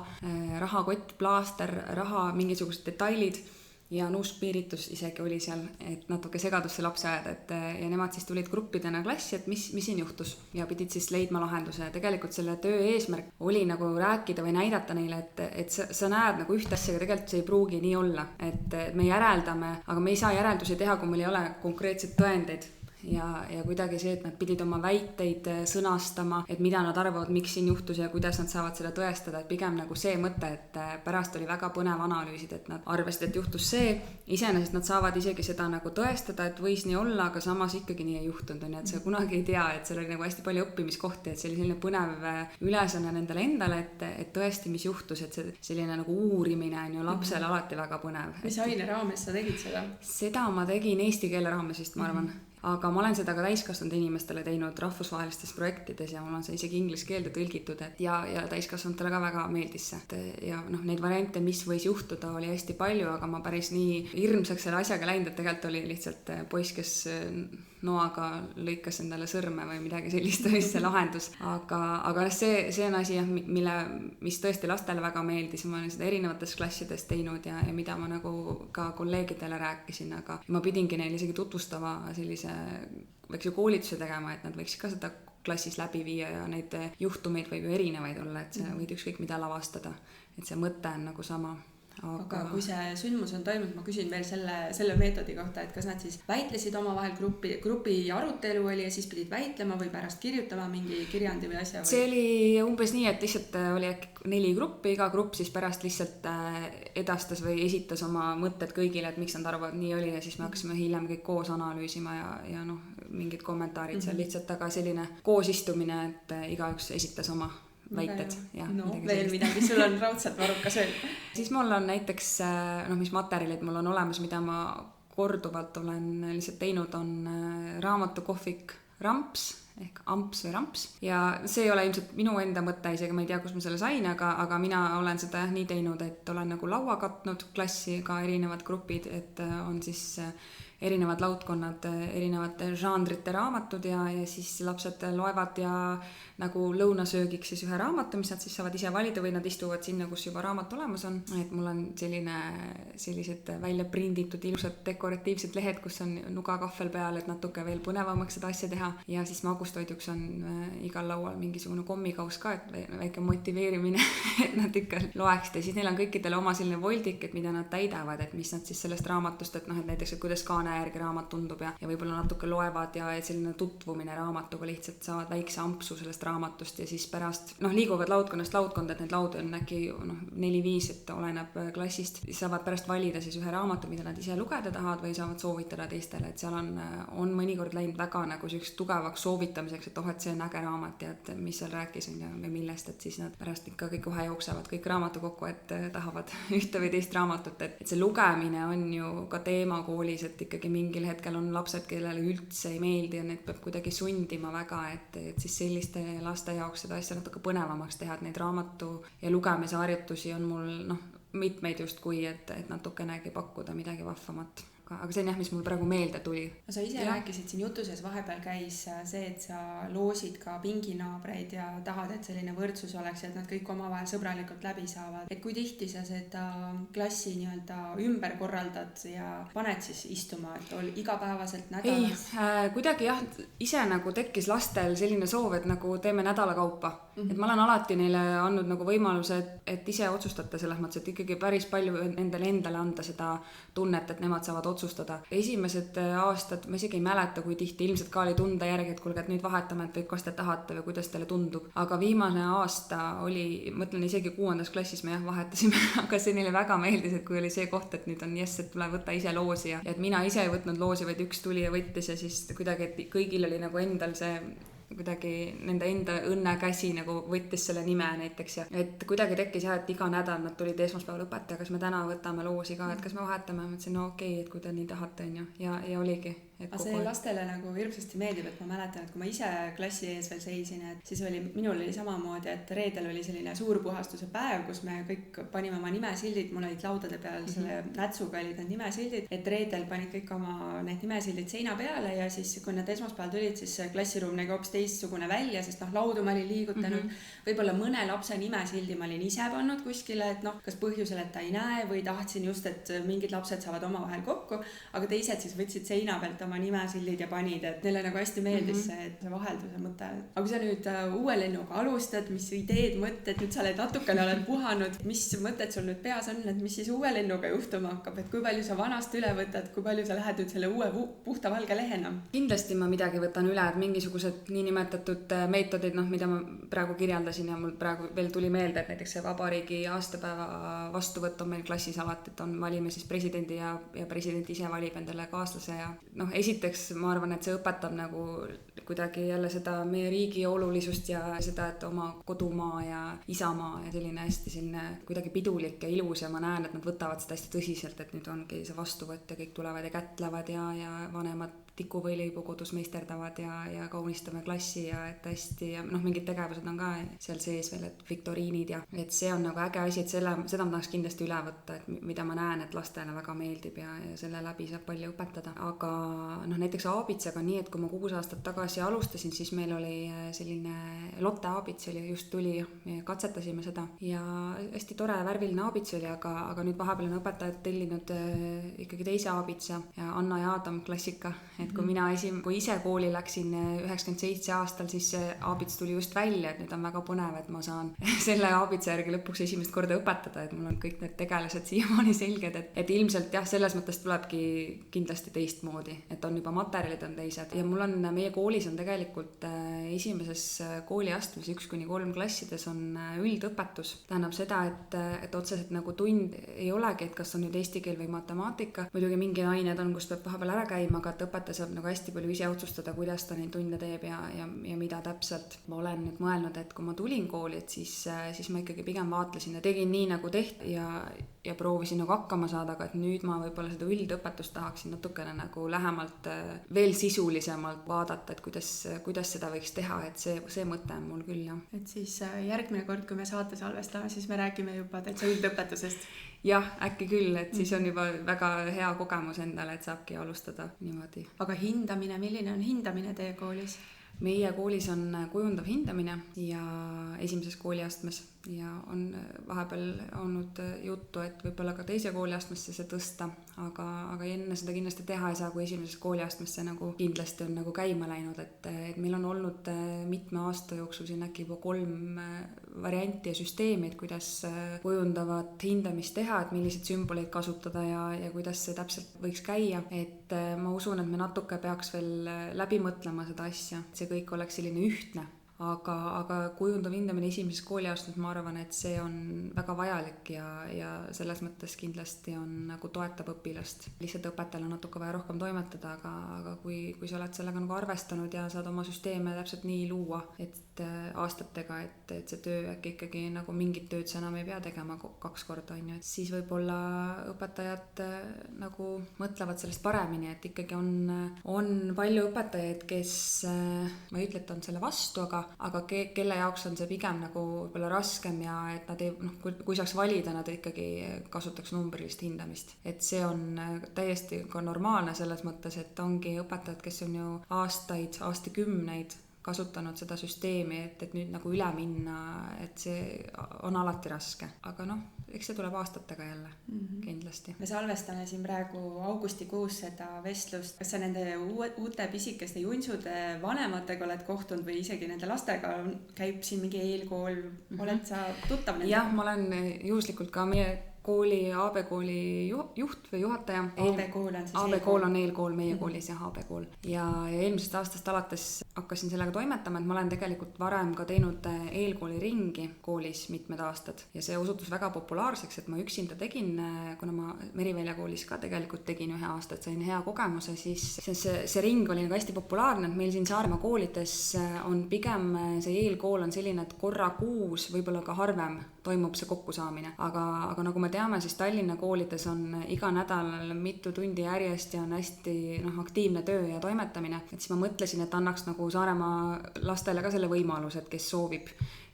[SPEAKER 2] rahakott, plaaster, raha, mingisugused detailid ja nuuskpiiritus isegi oli seal, et natuke segadusse lapse ajada, ja nemad siis tulid gruppidena klassi, et mis siin juhtus ja pidid siis leidma lahenduse. Tegelikult selle töö eesmärk oli nagu rääkida või näidata neile, et sa näed nagu ühte asja, aga tegelikult see ei pruugi nii olla, et me järeldame, aga me ei saa järeldusi teha, kui meil ei ole konkreetseid tõendeid. Ja kuidagi see, et nad pidid oma väiteid sõnastama, et mida nad arvavad, miks siin juhtus ja kuidas nad saavad seda tõestada, et pigem nagu see mõte, et pärast oli väga põnev analüüsid, et nad arvasid, et juhtus see, iseenesest nad saavad isegi seda nagu tõestada, et võis nii olla, aga samas ikkagi nii ei juhtunud, et sa kunagi ei tea, et seal oli nagu hästi palju õppimiskohti, et see oli selline põnev ülesanne nendele endale, et tõesti, mis juhtus, et see selline nagu uurimine on ju lapsele alati väga põnev.
[SPEAKER 1] Mis aine raames sa tegid seda?
[SPEAKER 2] Seda ma tegin eesti keele raames vist, ma arvan. Aga ma olen seda ka täiskasvanud inimestele teinud rahvusvahelistes projektides ja mul on see isegi inglise keelde tõlgitud, ja täiskasvanutele ka väga meeldis see. Ja neid variante, mis võis juhtuda, oli hästi palju, aga ma päris nii hirmsaks selle asjaga läinud, et tegelikult oli lihtsalt poiss, kes noaga lõikas endale sõrme või midagi sellist, oli see lahendus. Aga see on asi, mis tõesti lastele väga meeldis. Ma olen seda erinevates klassides teinud ja mida ma nagu ka kolleegidele rääkisin, aga ma pidingi neile isegi tutvustama sellise väikse koolituse tegema, et nad võiks ka seda klassis läbi viia ja neid juhtumeid võib ju erinevaid olla, et sa võid ükskõik mida lavastada, et see mõte on nagu sama.
[SPEAKER 1] Aga kui see sündmus on toimunud, ma küsin veel selle meetodi kohta, et kas nad siis väitlesid omavahel, grupi arutelu oli ja siis pidid väitlema või pärast kirjutama mingi kirjandi või asja?
[SPEAKER 2] See oli umbes nii, et lihtsalt oli 4 gruppi, iga grupp siis pärast lihtsalt edastas või esitas oma mõtted kõigile, et miks nad arvavad nii oli ja siis me hakkasime hiljem kõik koos analüüsima ja mingid kommentaarid seal lihtsalt, aga selline koosistumine, et igaüks esitas oma väited.
[SPEAKER 1] Veel midagi, sul on raudselt varukas veel.
[SPEAKER 2] Siis mul on näiteks, mis materjalid mul on olemas, mida ma korduvalt olen lihtsalt teinud, on raamatukohvik Ramps ehk Amps või Ramps. Ja see ei ole ilmselt minu enda mõte, isegi ma ei tea, kus ma selle sain, aga mina olen seda nii teinud, et olen nagu laua katnud klassi ka erinevad grupid, et on siis erinevad laudkonnad, erinevate žanrite raamatud ja siis lapsed loevad ja nagu lõunasöögiks siis ühe raamatu, mis nad siis saavad ise valida või nad istuvad sinna, kus juba raamat olemas on. Et mul on sellised välja prinditud ilusad dekoratiivsed lehed, kus on nuga kahvel peal, et natuke veel põnevamaks seda asja teha. Ja siis magustoiduks on igal laual mingisugune kommikaus ka, et väike motiveerimine, et nad ikka loeksid. Ja siis neil on kõikidele oma selline voldik, et mida nad täidavad, et mis nad siis sellest raamatust, et näiteks, et kuidas kaane järgi raamat tundub ja võib-olla natuke loevad ja selline tutvumine raamatuga, lihtsalt saavad väikse ampsu sellest raamatust ja siis pärast liiguvad laudkonnast laudkonda, et need laud on äkki 4-5, et oleneb klassist. Saavad pärast valida siis ühe raamatu, mida nad ise lugeda tahavad või saavad soovitada teistele, et seal on mõnikord läinud väga nagu selliseks tugevaks soovitamiseks, et et see on äge raamat ja et mis seal rääkis või millest, et siis nad pärast ikka kõik kohe jooksevad kõik raamatu kokku, et tahavad ühte või teist raamatut, et see lugemine on ju ka teema koolis, et ikkagi mingil hetkel on lapsed, kellele üldse ei meeldi ja need peab kuidagi sundima väga, et siis selliste laste jaoks seda asja natuke põnevamaks teha, et neid raamatu ja lugemise harjutusi on mul mitmeid just kui, et natukenegi pakkuda midagi vahvamat. aga see on jah, mis mul praegu meelde tuli.
[SPEAKER 1] no sa ise rääkisid siin jutu sees, vahepeal käis see, et sa loosid ka pinginaabreid ja tahad, et selline võrdsus oleks ja et nad kõik omavahel sõbralikult läbi saavad. Et kui tihti sa seda klassi nii-öelda ümber korraldad ja paned siis istuma, et igapäevaselt nädalas?
[SPEAKER 2] Ei, kuidagi jah, ise nagu tekkis lastel selline soov, et nagu teeme nädala kaupa. Et ma olen alati neile andnud nagu võimaluse, et ise otsustate selles mõttes, et ikkagi päris palju endale anda seda tunnet, et nemad saavad otsustada. Esimesed aastad, ma isegi ei mäleta, kui tihti, ilmselt ka oli tunda järgi, et kuulge, et nüüd vahetame, et kas te tahate või kuidas teile tundub. Aga viimane aasta oli, mõtlen isegi 6. klassis me jah vahetasime, aga see neile väga meeldis, et kui oli see koht, et nüüd on et tule võtta ise loosi ja et mina ise ei võtnud loosi, vaid üks tuli ja võttis ja siis kuidagi, et kõigil oli nagu endal see kuidagi nende enda õnnekäsi nagu võttis selle nime näiteks ja et kuidagi tekkis jah, et iga nädal nad tulid esmaspäeval õpetaja, kas me täna võtame loosi ka, et kas me vahetame, ma mõtlesin, no okei, et kui te nii tahate, on ju, ja oligi.
[SPEAKER 1] Aga see lastele nagu hirmsasti meeldib, et ma mäletan, et kui ma ise klassi ees veel seisin, et siis minul oli samamoodi, et reedel oli selline suur puhastuse päev, kus me kõik panime oma nimesildid, mul olid laudade peal selle nätsuga olid need nimesildid, et reedel panid kõik oma need nimesildid seina peale ja siis kui need esmaspäeval tulid, siis klassiruum nägi hoopis teistsugune välja, sest laudu ma olin liigutanud, võib-olla mõne lapse nimesildi ma olin ise pannud kuskile, et kas põhjusel, et ta ei näe või tahtsin just, et mingid lapsed saavad omavahel kokku, aga teised siis võtsid seina pealt oma nimesildid ja panid, et neile nagu hästi meeldis see vahelduse mõte. Aga kui sa nüüd uue lennuga alustad, mis ideed, mõtted, nüüd sa natukene oled puhanud, mis mõtted sul nüüd peas on, et mis siis uue lennuga juhtuma hakkab, et kui palju sa vanast üle võtad, kui palju sa lähed nüüd selle uue puhta valge lehena?
[SPEAKER 2] Kindlasti ma midagi võtan üle, et mingisugused niinimetatud meetodid, mida ma praegu kirjeldasin ja mul praegu veel tuli meelde, et näiteks see vabariigi aastapäeva vastuvõtt on meil klassis alati, et valime siis presidendi ja president ise valib endale kaaslase ja esiteks ma arvan, et see õpetab nagu kuidagi jälle seda meie riigi olulisust ja seda, et oma kodumaa ja isamaa ja hästi kuidagi pidulik ja ilus ja ma näen, et nad võtavad seda hästi tõsiselt, et nüüd ongi see vastuvõtt ja kõik tulevad ja kätlevad ja vanemad tikuvõileibu kodus meisterdavad ja kaunistame klassi ja et hästi ja mingid tegevused on ka seal sees veel, et viktoriinid ja et see on nagu äge asi, et seda ma tahaks kindlasti üle võtta, et mida ma näen, et lastele väga meeldib ja selle läbi saab palju õpetada. Aga näiteks aabitsaga nii, et kui ma 6 aastat tagasi alustasin, siis meil oli selline Lotte aabits oli, just tuli, katsetasime seda ja hästi tore värviline aabits oli, aga nüüd vahepeal on õpetajad tellinud ikkagi teise aabitsa ja Anna ja Adam klassika. Et kui ise kooli läksin 97 aastal, siis see aabits tuli just välja, et nüüd on väga põnev, et ma saan selle aabitsa järgi lõpuks esimest korda õpetada, et mul on kõik need tegelased siiamaani selged, et ilmselt jah, selles mõttes tulebki kindlasti teistmoodi, et on juba materjalid on teised ja meie koolis on tegelikult esimeses kooliastmes 1-3 klassides on üldõpetus. Tähendab seda, et otseselt nagu tund ei olegi, et kas on nüüd eesti keel või matemaatika, muidugi mingi ained on, kus peab vahepeal ära käima, aga et õpetaja saab nagu hästi palju ise otsustada, kuidas ta neid tunde teeb ja mida täpselt. Ma olen nüüd mõelnud, et kui ma tulin kooli, et siis ma ikkagi pigem vaatlesin ja tegin nii nagu tehti ja proovisin nagu hakkama saada, aga et nüüd ma võib-olla seda üldõpetust tahaksin natukene nagu lähemalt veel sisulisemalt vaadata, et kuidas seda võiks teha, et see mõte on mul küll, jah.
[SPEAKER 1] Et siis järgmine kord, kui me saate salvestame, siis me räägime juba täitsa üldõpetusest.
[SPEAKER 2] Jah, äkki küll, et siis on juba väga hea kogemus endale, et saabki alustada niimoodi.
[SPEAKER 1] Aga hindamine, milline on hindamine teie koolis?
[SPEAKER 2] Meie koolis on kujundav hindamine ja esimeses kooliastmes ja on vahepeal olnud juttu, et võib-olla ka teise kooliastmesse see tõsta, aga enne seda kindlasti teha ei saa, kui esimeses kooliastmesse nagu kindlasti on nagu käima läinud, et meil on olnud mitme aasta jooksul siin äkki juba 3 varianti ja süsteemi, et kuidas kujundavat hindamist teha, et milliseid sümboleid kasutada ja kuidas see täpselt võiks käia, et ma usun, et me natuke peaks veel läbi mõtlema seda asja, et see kõik oleks selline ühtne. Aga kujundav hindamine esimeses kooliastmes, ma arvan, et see on väga vajalik ja selles mõttes kindlasti on nagu toetab õpilast. Lihtsalt õpetajal on natuke vaja rohkem toimetada, aga kui sa oled sellega nagu arvestanud ja saad oma süsteeme täpselt nii luua, et aastatega, et see töö äkki ikkagi nagu mingit tööd sa enam ei pea tegema 2 korda, on ju, et siis võib-olla õpetajad nagu mõtlevad sellest paremini, et ikkagi on palju õpetajaid, kes ma ei ütle, et on selle vastu, aga aga kelle jaoks on see pigem nagu võib-olla raskem ja et nad ei, kui saaks valida, nad ikkagi kasutaks numbrilist hindamist. Et see on täiesti ka normaalne selles mõttes, et ongi õpetajad, kes on ju aastakümneid kasutanud seda süsteemi, et nüüd nagu üle minna, et see on alati raske. Aga eks see tuleb aastatega jälle, kindlasti.
[SPEAKER 1] Me salvestame siin praegu augustikuus seda vestlust. Kas sa nende uute pisikeste junsude vanematega oled kohtunud või isegi nende lastega käib siin mingi eelkool? Oled sa tuttav nende?
[SPEAKER 2] Jah, ma olen juhuslikult ka meie kooli, AB kooli juht või juhataja.
[SPEAKER 1] AB kool on siis
[SPEAKER 2] AB kool on eelkool meie koolis ja AB kool. Ja eelmisest aastast alates hakkasin sellega toimetama, et ma olen tegelikult varem ka teinud eelkooli ringi koolis mitmed aastad ja see osutus väga populaarseks, et ma üksinda tegin, kuna ma Merivälja koolis ka tegelikult tegin 1 aasta, et sain hea kogemuse, siis see ring oli nagu hästi populaarne, et meil siin Saaremaa koolides on pigem see eelkool on selline, et korra kuus, võib-olla ka harvem toimub see kokkusaamine, aga nagu me teame, siis Tallinna koolides on iga nädal mitu tundi järjest ja on hästi aktiivne töö ja toimetamine, et siis ma mõtlesin, et annaks nagu Saaremaa lastele ka selle võimaluse, et kes soovib.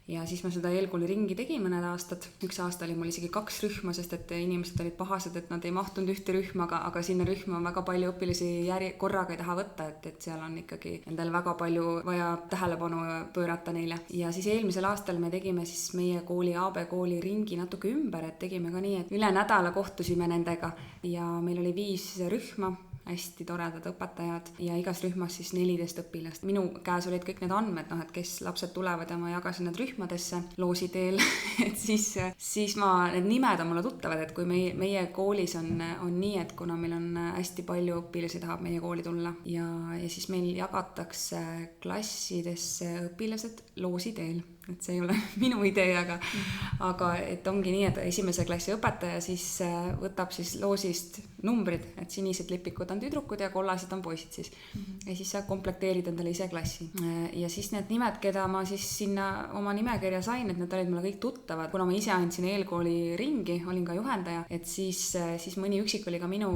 [SPEAKER 2] Ja siis ma seda eelkooli ringi tegin mõned aastad. 1 aasta oli mul isegi 2 rühma, sest et inimesed olid pahased, et nad ei mahtunud ühte rühma, aga sinna rühma on väga palju õpilasi korraga ei taha võtta, et seal on ikkagi endal väga palju vaja tähelepanu pöörata neile. Ja siis eelmisel aastal me tegime siis meie kooli AB kooli ringi natuke ümber, et tegime ka nii, et üle nädala kohtusime nendega ja meil oli 5 rühma, hästi toredad õpetajad ja igas rühmas siis 14 õpilast. Minu käes olid kõik need andmed, et kes lapsed tulevad ja ma jagasin need rühmadesse loosi teel, et siis need nimed on mulle tuttavad, et kui meie koolis on nii, et kuna meil on hästi palju õpilasi tahab meie kooli tulla ja siis meil jagatakse klassidesse õpilased loosi teel. Et see ei ole minu idee, aga et ongi nii, et 1. klassi õpetaja siis võtab siis loosist numbrid, et sinised lipikud on tüdrukud ja kollased on poisid siis. Ja siis sa komplekteerid endale ise klassi. Ja siis need nimed, keda ma siis sinna oma nimekirja sain, et need olid mulle kõik tuttavad. Kuna ma ise andsin eelkooli ringi, olin ka juhendaja, et siis mõni üksik oli ka minu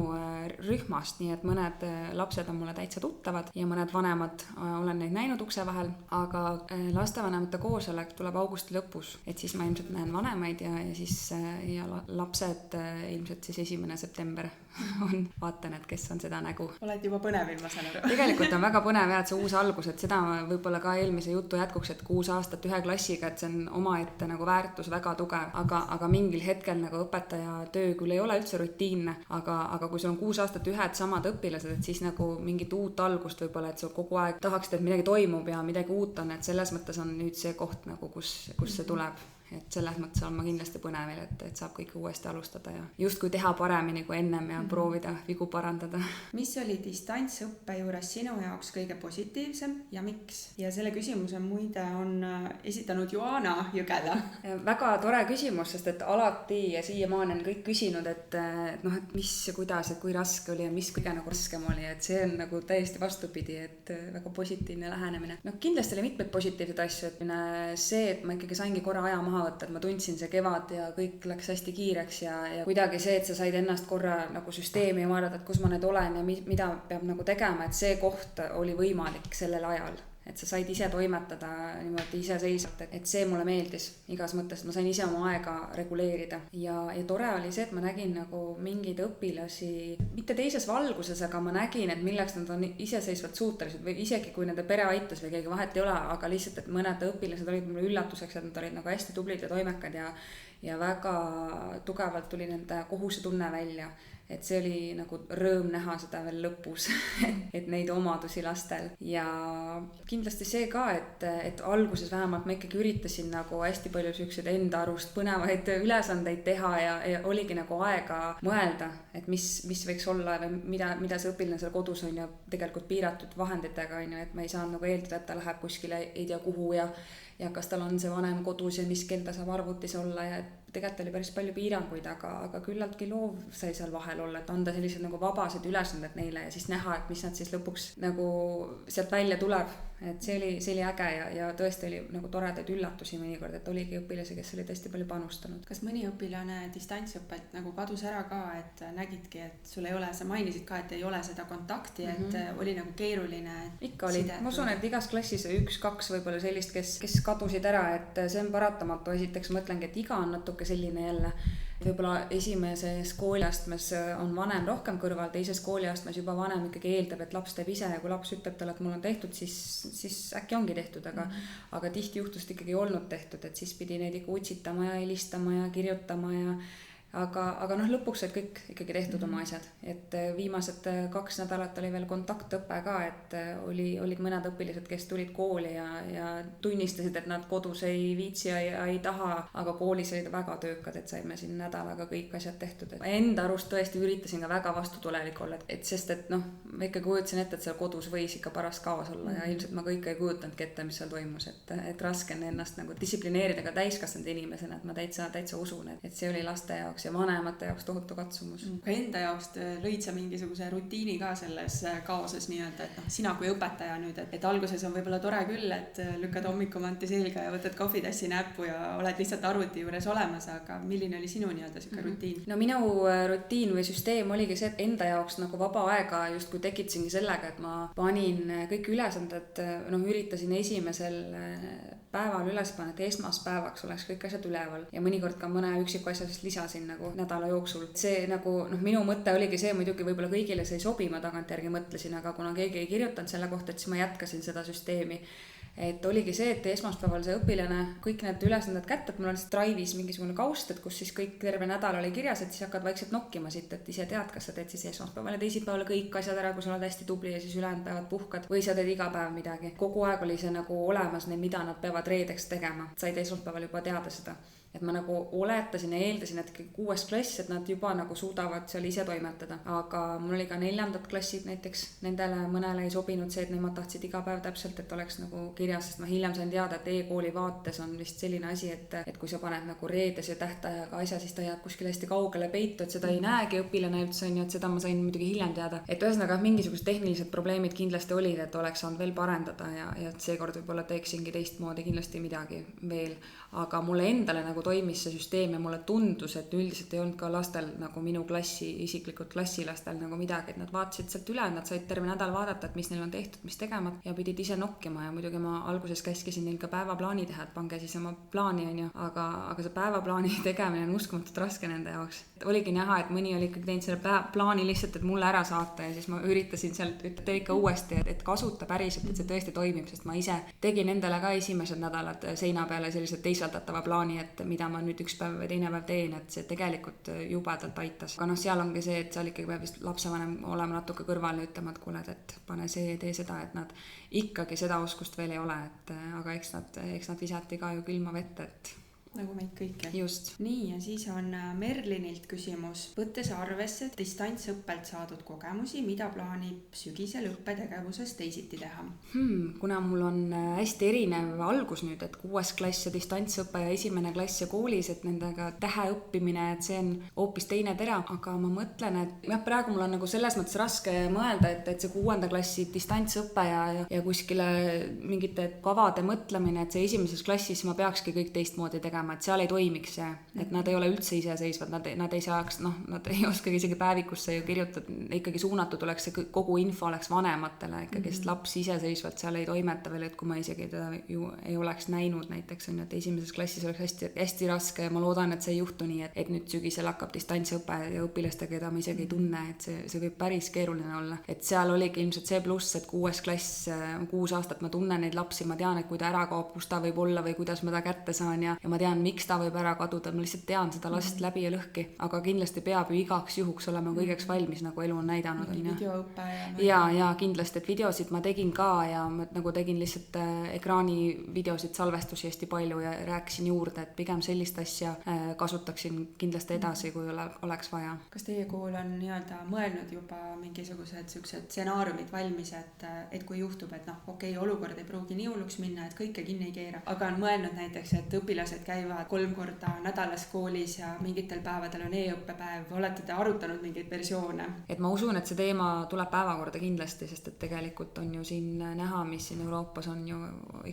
[SPEAKER 2] rühmast, nii et mõned lapsed on mulle täitsa tuttavad ja mõned vanemad olen neid näinud ukse vahel, aga lastevanemate koosolek tuleb augusti lõpus, et siis ma ilmselt näen vanemaid ja lapsed ilmselt siis 1. september vaatan, et kes on seda nägu.
[SPEAKER 1] Oled juba põnevil, ma saan aru.
[SPEAKER 2] Tegelikult on väga põnev ja et see uus algus, et seda võib-olla ka eelmise jutu jätkuks, et 6 aastat ühe klassiga, et see on omaette nagu väärtus väga tugev, aga mingil hetkel nagu õpetaja töö küll ei ole üldse rutiinne, aga kui sul on 6 aastat ühed samad õpilased, et siis nagu mingit uut algust võib-olla, et sul kogu aeg tahaksid, et midagi toimub ja midagi uut on, et selles mõttes on nüüd see koht nagu, kus see tuleb. Et selles mõttes on ma kindlasti põnevil, et saab kõik uuesti alustada ja justkui teha paremini kui ennem ja proovida vigu parandada.
[SPEAKER 1] Mis oli distantsõppe juures sinu jaoks kõige positiivsem ja miks? Ja selle küsimuse muide on esitanud Joana Jõgela.
[SPEAKER 2] Väga tore küsimus, sest et alati ja siiamaani on kõik küsinud, et mis ja kuidas, et kui raske oli ja mis kõige nagu raskem oli, et see on nagu täiesti vastupidi, et väga positiivne lähenemine. Kindlasti oli mitmeid positiivseid asju, et see, et ma ikkagi saingi korra aja maha võtta, et ma tundsin see kevad ja kõik läks hästi kiireks ja kuidagi see, et sa said ennast korra nagu süsteemi ja vaadata, et kus ma nüüd olen ja mida peab nagu tegema, et see koht oli võimalik sellel ajal. Et sa said ise toimetada niimoodi iseseisvalt, et see mulle meeldis igas mõttes, et ma sain ise oma aega reguleerida ja tore oli see, et ma nägin nagu mingeid õpilasi mitte teises valguses, aga ma nägin, et milleks nad on iseseisvalt suutelised või isegi kui nende pere aitas või keegi vahet ei ole, aga lihtsalt, et mõned õpilased olid mulle üllatuseks, et nad olid nagu hästi tublid ja toimekad ja väga tugevalt tuli nende kohusetunne välja. Et see oli nagu rõõm näha seda veel lõpus, et neid omadusi lastel. Ja kindlasti see ka, et alguses vähemalt ma ikkagi üritasin nagu hästi palju selliseid enda arust põnevaid ülesandeid teha ja oligi nagu aega mõelda, et mis võiks olla või mida see õpilane seal kodus on ja tegelikult piiratud vahenditega on ju, et ma ei saa nagu eeldada, et ta läheb kuskile ei tea kuhu ja kas tal on see vanem kodus ja mis kell ta saab arvutis olla ja tegelikult oli päris palju piiranguid, aga küllaltki loov sai seal vahel olla, et anda sellised nagu vabased ülesanded neile ja siis näha, et mis nad siis lõpuks nagu sealt välja tuleb. Et see oli äge ja tõesti oli nagu toredaid üllatusi mõnikord, et oligi õpilasi, kes oli tõesti palju panustanud.
[SPEAKER 1] Kas mõni õpilane distantsõppelt nagu kadus ära ka, et nägidki, et sul ei ole, sa mainisid ka, et ei ole seda kontakti, et oli nagu keeruline?
[SPEAKER 2] Ikka oli, ma usun, et igas klassis 1-2 võib-olla sellist, kes kadusid ära, et see on paratamatu. Esiteks mõtlengi, et iga on natuke selline jälle. Võib-olla esimeses kooliastmes on vanem rohkem kõrval, teises kooliastmes juba vanem ikkagi eeldab, et laps teeb ise ja kui laps ütleb talle, et mul on tehtud, siis äkki ongi tehtud, aga tihti juhtust ikkagi ei olnud tehtud, et siis pidi neid ikka utsitama ja helistama ja kirjutama aga lõpuks said kõik ikkagi tehtud oma asjad, et viimased 2 nädalat oli veel kontaktõpe ka, et olid mõned õpilased, kes tulid kooli ja tunnistasid, et nad kodus ei viitsi ja ei taha, aga koolis olid väga töökad, et saime siin nädalaga kõik asjad tehtud. Enda arust tõesti üritasin ka väga vastutulelik olla, et sest et ma ikka kujutasin ette, et seal kodus võis ikka paras kaos olla ja ilmselt ma kõike ei kujutanudki ette, mis seal toimus, et raske on ennast nagu distsiplineerida ka täiskasvanud inimesena, et ma täitsa usun, et see oli laste jaoks ja vanemate jaoks tohutu katsumus.
[SPEAKER 1] Ka enda jaoks lõid sa mingisuguse rutiini ka selles kaoses nii-öelda, et sina kui õpetaja nüüd, et alguses on võib-olla tore küll, et lükkad hommikumanti selga ja võtad kohvitassi näppu ja oled lihtsalt arvuti juures olemas, aga milline oli sinu nii-öelda siuke rutiin?
[SPEAKER 2] No minu rutiin või süsteem oligi see, et enda jaoks nagu vaba aega justkui tekitasingi sellega, et ma panin kõik ülesanded, üritasin esimesel päeval üles panna, et esmaspäevaks oleks kõik asjad üleval ja mõnikord ka mõne üksiku asjast lisasin nagu nädala jooksul. See nagu, minu mõte oligi see, muidugi võib-olla kõigile see ei sobi, ma tagantjärgi mõtlesin, aga kuna keegi ei kirjutanud selle kohta, et siis ma jätkasin seda süsteemi. Et oligi see, et esmaspäeval see õpilane kõik need ülesanded kätte, et mul on Drive'is mingisugune kaust, et kus siis kõik terve nädal oli kirjas, et siis hakkad vaikselt nokkima siit, et ise tead, kas sa teed siis esmaspäeval ja teisipäeval kõik asjad ära, kui sa oled hästi tubli ja siis ülejäänud päevad puhkad või sa teed iga päev midagi. Kogu aeg oli see nagu olemas, mida nad peavad reedeks tegema. Said esmaspäeval juba teada seda. Et ma nagu oletasin ja eeldasin, et 6. klass, et nad juba nagu suudavad seal ise toimetada. Aga mul oli ka 4. klassid näiteks, nendele mõnele ei sobinud see, et nemad tahtsid iga päev täpselt, et oleks nagu kirjas, sest ma hiljem sain teada, et e-kooli vaates on vist selline asi, et kui sa paned nagu reedese tähtajaga asja, siis ta jääb kuskil hästi kaugele peitu, et seda ei näegi õpilane üldse, et seda ma sain muidugi hiljem teada. Et ühesõnaga mingisugused tehnilised probleemid kindlasti olid, et oleks saanud veel parendada ja seekord võib-olla teeksingi teistmoodi kindlasti midagi veel. Aga mulle endale nagu toimis see süsteem ja mulle tundus, et üldiselt ei olnud ka lastel nagu minu klassi, isiklikult klassilastel nagu midagi, et nad vaatasid sealt üle, nad said terve nädal vaadata, et mis neil on tehtud, mis tegemata ja pidid ise nokkima ja muidugi ma alguses käskisin neil ka päevaplaani teha, et pange siis oma plaani on ju, aga see päevaplaani tegemine on uskumatult raske nende jaoks. Oligi näha, et mõni oli ikkagi teinud selle plaani lihtsalt, et mulle ära saata ja siis ma üritasin sealt tee ikka uuesti, et kasuta päriselt, et see tõesti toimib, sest ma ise tegin endale ka esimesed nädalad seina peale sellised teisvaldatava plaani, et mida ma nüüd üks päev või teine päev teen, et see tegelikult jubedalt aitas. Aga seal ongi see, et seal ikkagi peab vist lapsevanem olema natuke kõrval ja ütlema, et kuule, et pane see, tee seda, et nad ikkagi seda oskust veel ei ole, aga eks nad visati ka ju külma vette, et
[SPEAKER 1] nagu meid kõiki.
[SPEAKER 2] Just.
[SPEAKER 1] Nii, ja siis on Merlinilt küsimus. Võttes arvesse distantsõppelt saadud kogemusi, mida plaanib sügisel õppetegevuses teisiti teha?
[SPEAKER 2] Kuna mul on hästi erinev algus nüüd, et 6. klass ja distantsõpe ja 1. klass ja koolis, et nendega tähe õppimine, et see on hoopis teine tera, aga ma mõtlen, et praegu mul on nagu selles mõttes raske mõelda, et see 6. klassi distantsõpe ja kuskile mingite kavade mõtlemine, et see 1. klassis ma peakski kõik teistmoodi tegema, et seal ei toimiks see, et nad ei ole üldse iseseisvad, nad ei saaks, nad ei oskagi isegi päevikusse ju kirjutada, ikkagi suunatud oleks see kogu info oleks vanematele ikkagi, sest laps iseseisvalt seal ei toimeta veel, et kui ma isegi teda ju ei oleks näinud näiteks, on, et 1. klassis oleks hästi, hästi raske ja ma loodan, et see ei juhtu nii, et nüüd sügisel hakkab distantsõpe ja õpilastega, keda ma isegi ei tunne, et see võib päris keeruline olla, et seal oligi ilmselt see pluss, et 6. klass, 6 aastat ma tunnen neid lapsi, ma tean, et kui ta ära kaob, kus ta võib olla või kuidas ma ta kätte saan ja ma tean, miks ta võib ära kaduda, ma lihtsalt tean seda last läbi ja lõhki, aga kindlasti peab ju igaks juhuks olema kõigeks valmis, nagu elu on näidanud.
[SPEAKER 1] Videoõppe
[SPEAKER 2] ja kindlasti, et videosid ma tegin ka ja ma nagu tegin lihtsalt ekraani videosid, salvestusi hästi palju ja rääkisin juurde, et pigem sellist asja kasutaksin kindlasti edasi, kui oleks vaja.
[SPEAKER 1] Kas teie kool on nii-öelda mõelnud juba mingisugused sellised stsenaariumid valmis, et kui juhtub, et okei, olukord ei pruugi nii hulluks minna, et kõike kinni ei keera, aga on mõelnud näiteks, et õpilased käivad 3 korda nädalas koolis ja mingitel päevadel on e-õppepäev. Olete te arutanud mingeid versioone?
[SPEAKER 2] Et ma usun, et see teema tuleb päevakorda kindlasti, sest et tegelikult on ju siin näha, mis siin Euroopas on ju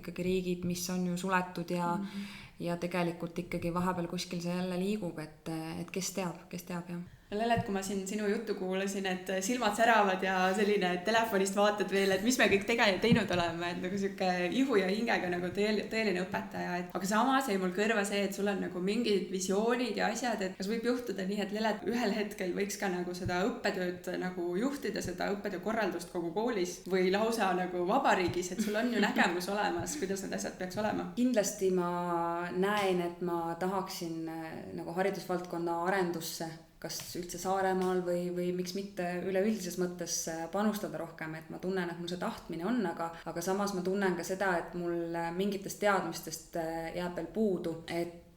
[SPEAKER 2] ikkagi riigid, mis on ju suletud ja tegelikult ikkagi vahepeal kuskil see jälle liigub, et kes teab jah.
[SPEAKER 1] Lelet, kui ma siin sinu juttu kuulasin, et silmad säravad ja selline telefonist vaatad veel, et mis me kõik teinud oleme, et nagu siuke ihu ja hingega nagu tõeline õpetaja, et aga samas jäi mul kõrva see, et sul on nagu mingid visioonid ja asjad, et kas võib juhtuda nii, et Lelet ühel hetkel võiks ka nagu seda õppetööd nagu juhtida, seda õppetöö korraldust kogu koolis või lausa nagu vabariigis, et sul on ju nägemus olemas, kuidas need asjad peaks olema?
[SPEAKER 2] Kindlasti ma näen, et ma tahaksin nagu haridusvaldkonna arendusse kas üldse Saaremaal või miks mitte üleüldises mõttes panustada rohkem, et ma tunnen, et mul see tahtmine on, aga samas ma tunnen ka seda, et mul mingitest teadmistest jääb veel puudu, et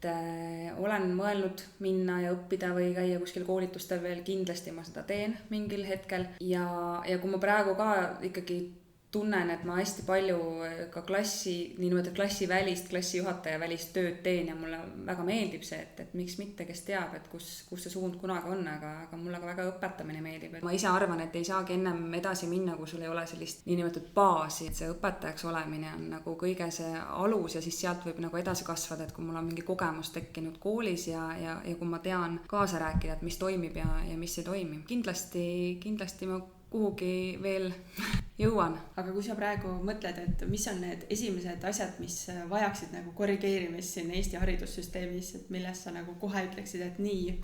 [SPEAKER 2] olen mõelnud minna ja õppida või käia kuskil koolitustel veel, kindlasti ma seda teen mingil hetkel ja kui ma praegu ka ikkagi tunnen, et ma hästi palju ka klassijuhataja välist tööd teen ja mulle väga meeldib see, et miks mitte, kes teab, et kus see suund kunagi on, aga mulle ka väga õpetamine meeldib. Ma ise arvan, et ei saagi ennem edasi minna, kui sul ei ole sellist niinimetatud baasi, et see õpetajaks olemine on nagu kõige see alus ja siis sealt võib nagu edasi kasvada, et kui mul on mingi kogemus tekkinud koolis ja kui ma tean kaasa rääkida, et mis toimib ja mis ei toimi. Kindlasti ma kuhugi veel jõuan.
[SPEAKER 1] Aga kui sa praegu mõtled, et mis on need esimesed asjad, mis vajaksid nagu korrigeerimist siin Eesti haridussüsteemis, et millest sa nagu kohe ütleksid, et nii,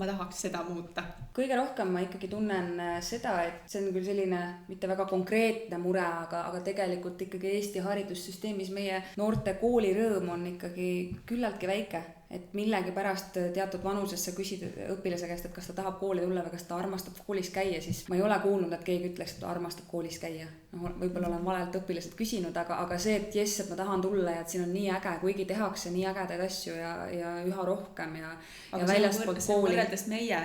[SPEAKER 1] ma tahaks seda muuta?
[SPEAKER 2] Kõige rohkem ma ikkagi tunnen seda, et see on küll selline mitte väga konkreetne mure, aga tegelikult ikkagi Eesti haridussüsteemis meie noorte koolirõõm on ikkagi küllaltki väike. Et millegi pärast teatud vanuses sa küsid õpilase käest, et kas ta tahab kooli tulla või kas ta armastab koolis käia, siis ma ei ole kuulnud, et keegi ütleks, et ta armastab koolis käia. No, võib-olla olen valelt õpilased küsinud, aga see, et jess, et ma tahan tulla ja et siin on nii äge, kuigi tehakse nii ägedaid asju ja üha rohkem ja väljaspool kooli.
[SPEAKER 1] Võrreldes meie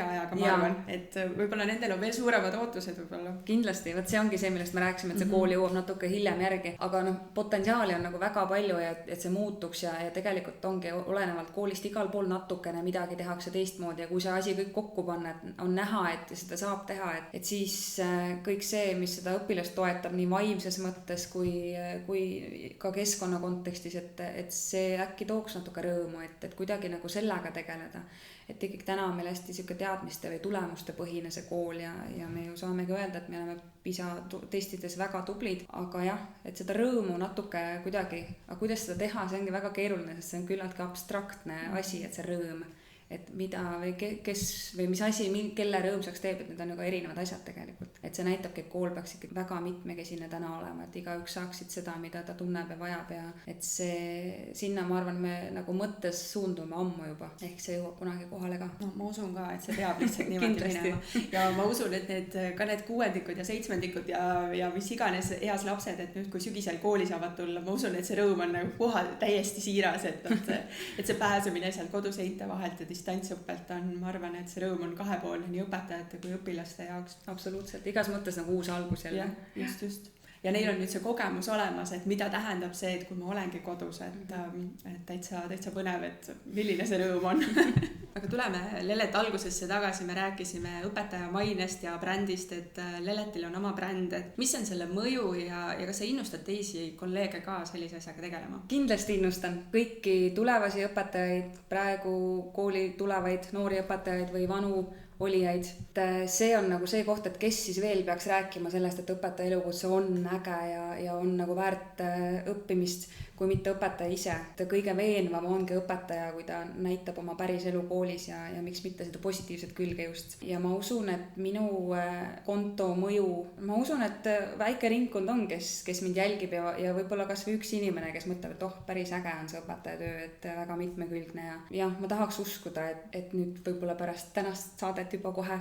[SPEAKER 1] ajaga, ma arvan, et võib-olla nendel on veel suuremad ootused võib-olla.
[SPEAKER 2] Kindlasti, see ongi see, millest me rääkisime, et see kool jõuab natuke hiljem järgi, aga potentsiaali on nagu väga palju ja et see muutuks ja tegelikult ongi olenevalt koolist igal pool natukene midagi tehakse teistmoodi ja kui see asi kõik kokku panna, et on näha, et seda saab teha, et siis kõik see, mis seda õpilast toetab nii vaimses mõttes kui ka keskkonna kontekstis, et see äkki tooks natuke rõõmu, et kuidagi nagu sellega tegeleda. Et ikkagi täna on meil hästi siuke teadmiste või tulemuste põhine see kool ja me ju saamegi öelda, et me oleme PISA testides väga tublid, aga jah, et seda rõõmu natuke kuidagi, aga kuidas seda teha, see ongi väga keeruline, sest see on küllaltki abstraktne asi, et see rõõm, et mida või kes või mis asi, kelle rõõmsaks teeb, et need on ju ka erinevad asjad tegelikult. Et see näitabki, et kool peaks ikkagi väga mitmekesine täna olema, et igaüks saaksid seda, mida ta tunneb ja vajab ja et see sinna, ma arvan, me nagu mõttes suundume ammu juba, ehk see jõuab kunagi kohale ka.
[SPEAKER 1] No, ma usun ka, et see peab lihtsalt niimoodi minema. Ja ma usun, et need 6. ja 7. ja mis iganes eas lapsed, et nüüd kui sügisel kooli saavad tulla, ma usun, et see rõõm on nagu kohal täiesti siiras, et see pääsemine sealt koduseinte vahelt ja distantsõppelt on, ma arvan, et see rõõm on kahepoolne nii õpetajate kui õpilaste jaoks.
[SPEAKER 2] Absoluutselt, igas mõttes nagu uus algus jälle.
[SPEAKER 1] Ja, just. Ja neil on nüüd see kogemus olemas, et mida tähendab see, et kui ma olengi kodus, et täitsa põnev, et milline see rõõm on. Aga tuleme Lelet algusesse tagasi, me rääkisime õpetaja mainest ja brändist, et Leletil on oma bränd, et mis on selle mõju ja kas sa innustad teisi kolleege ka sellise asjaga tegelema?
[SPEAKER 2] Kindlasti innustan kõiki tulevasi õpetajaid, praegu kooli tulevaid noori õpetajaid või vanu olijaid. See on nagu see koht, et kes siis veel peaks rääkima sellest, et õpetaja elukutse on äge ja on nagu väärt õppimist, kui mitte õpetaja ise. Kõige veenvam ongi õpetaja, kui ta näitab oma päris elu koolis ja miks mitte seda positiivset külge just. Ja ma usun, et minu konto mõju, ma usun, et väike ringkond on, kes mind jälgib ja võib-olla kas või üks inimene, kes mõtleb, et päris äge on see õpetajatöö, et väga mitmekülgne ja ma tahaks uskuda, et nüüd võib-olla pärast tänast saadet juba kohe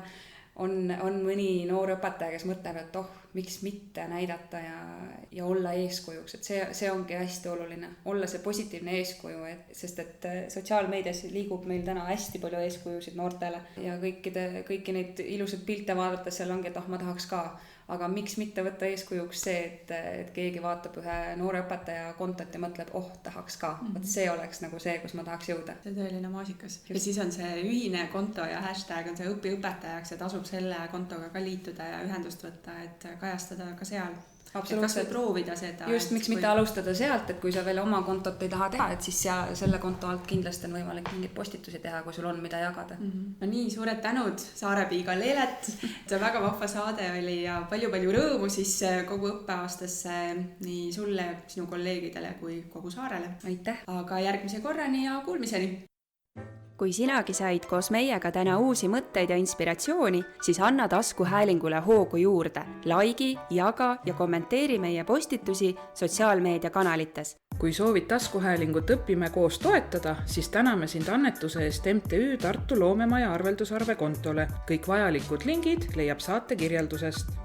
[SPEAKER 2] on mõni noor õpetaja, kes mõtleb, et miks mitte näidata ja olla eeskujuks, et see ongi hästi oluline, olla see positiivne eeskuju, sest et sotsiaalmeedias liigub meil täna hästi palju eeskujusid noortele ja kõiki neid ilusaid pilte vaadates seal ongi, et ma tahaks ka, aga miks mitte võtta eeskujuks see, et keegi vaatab ühe noore õpetaja kontot ja mõtleb, tahaks ka, vot see oleks nagu see, kus ma tahaks jõuda.
[SPEAKER 1] See tõeline maasikas. Ja siis on see ühine konto ja hashtag on see õpiõpetajaks ja tasub selle kontoga ka liituda ja ühendust võtta, et kajastada ka seal. Kas või proovida seda.
[SPEAKER 2] Just, miks mitte alustada sealt, et kui sa veel oma kontot ei taha teha, et siis selle konto alt kindlasti on võimalik mingeid postitusi teha, kui sul on mida jagada.
[SPEAKER 1] No nii, suured tänud, Saarepiiga Leelet. See väga vahva saade oli ja palju-palju rõõmu siis kogu õppeaastasse nii sulle, sinu kolleegidele kui kogu Saarele.
[SPEAKER 2] Aitäh!
[SPEAKER 1] Aga järgmise korrani ja kuulmiseni!
[SPEAKER 3] Kui sinagi said koos meiega täna uusi mõtteid ja inspiratsiooni, siis anna taskuhäälingule hoogu juurde. Laigi, jaga ja kommenteeri meie postitusi sotsiaalmeediakanalites.
[SPEAKER 4] Kui soovid taskuhäälingut Õpime koos toetada, siis täname sind annetuse eest MTÜ Tartu Loomemaja arveldusarve kontole. Kõik vajalikud lingid leiab saate kirjeldusest.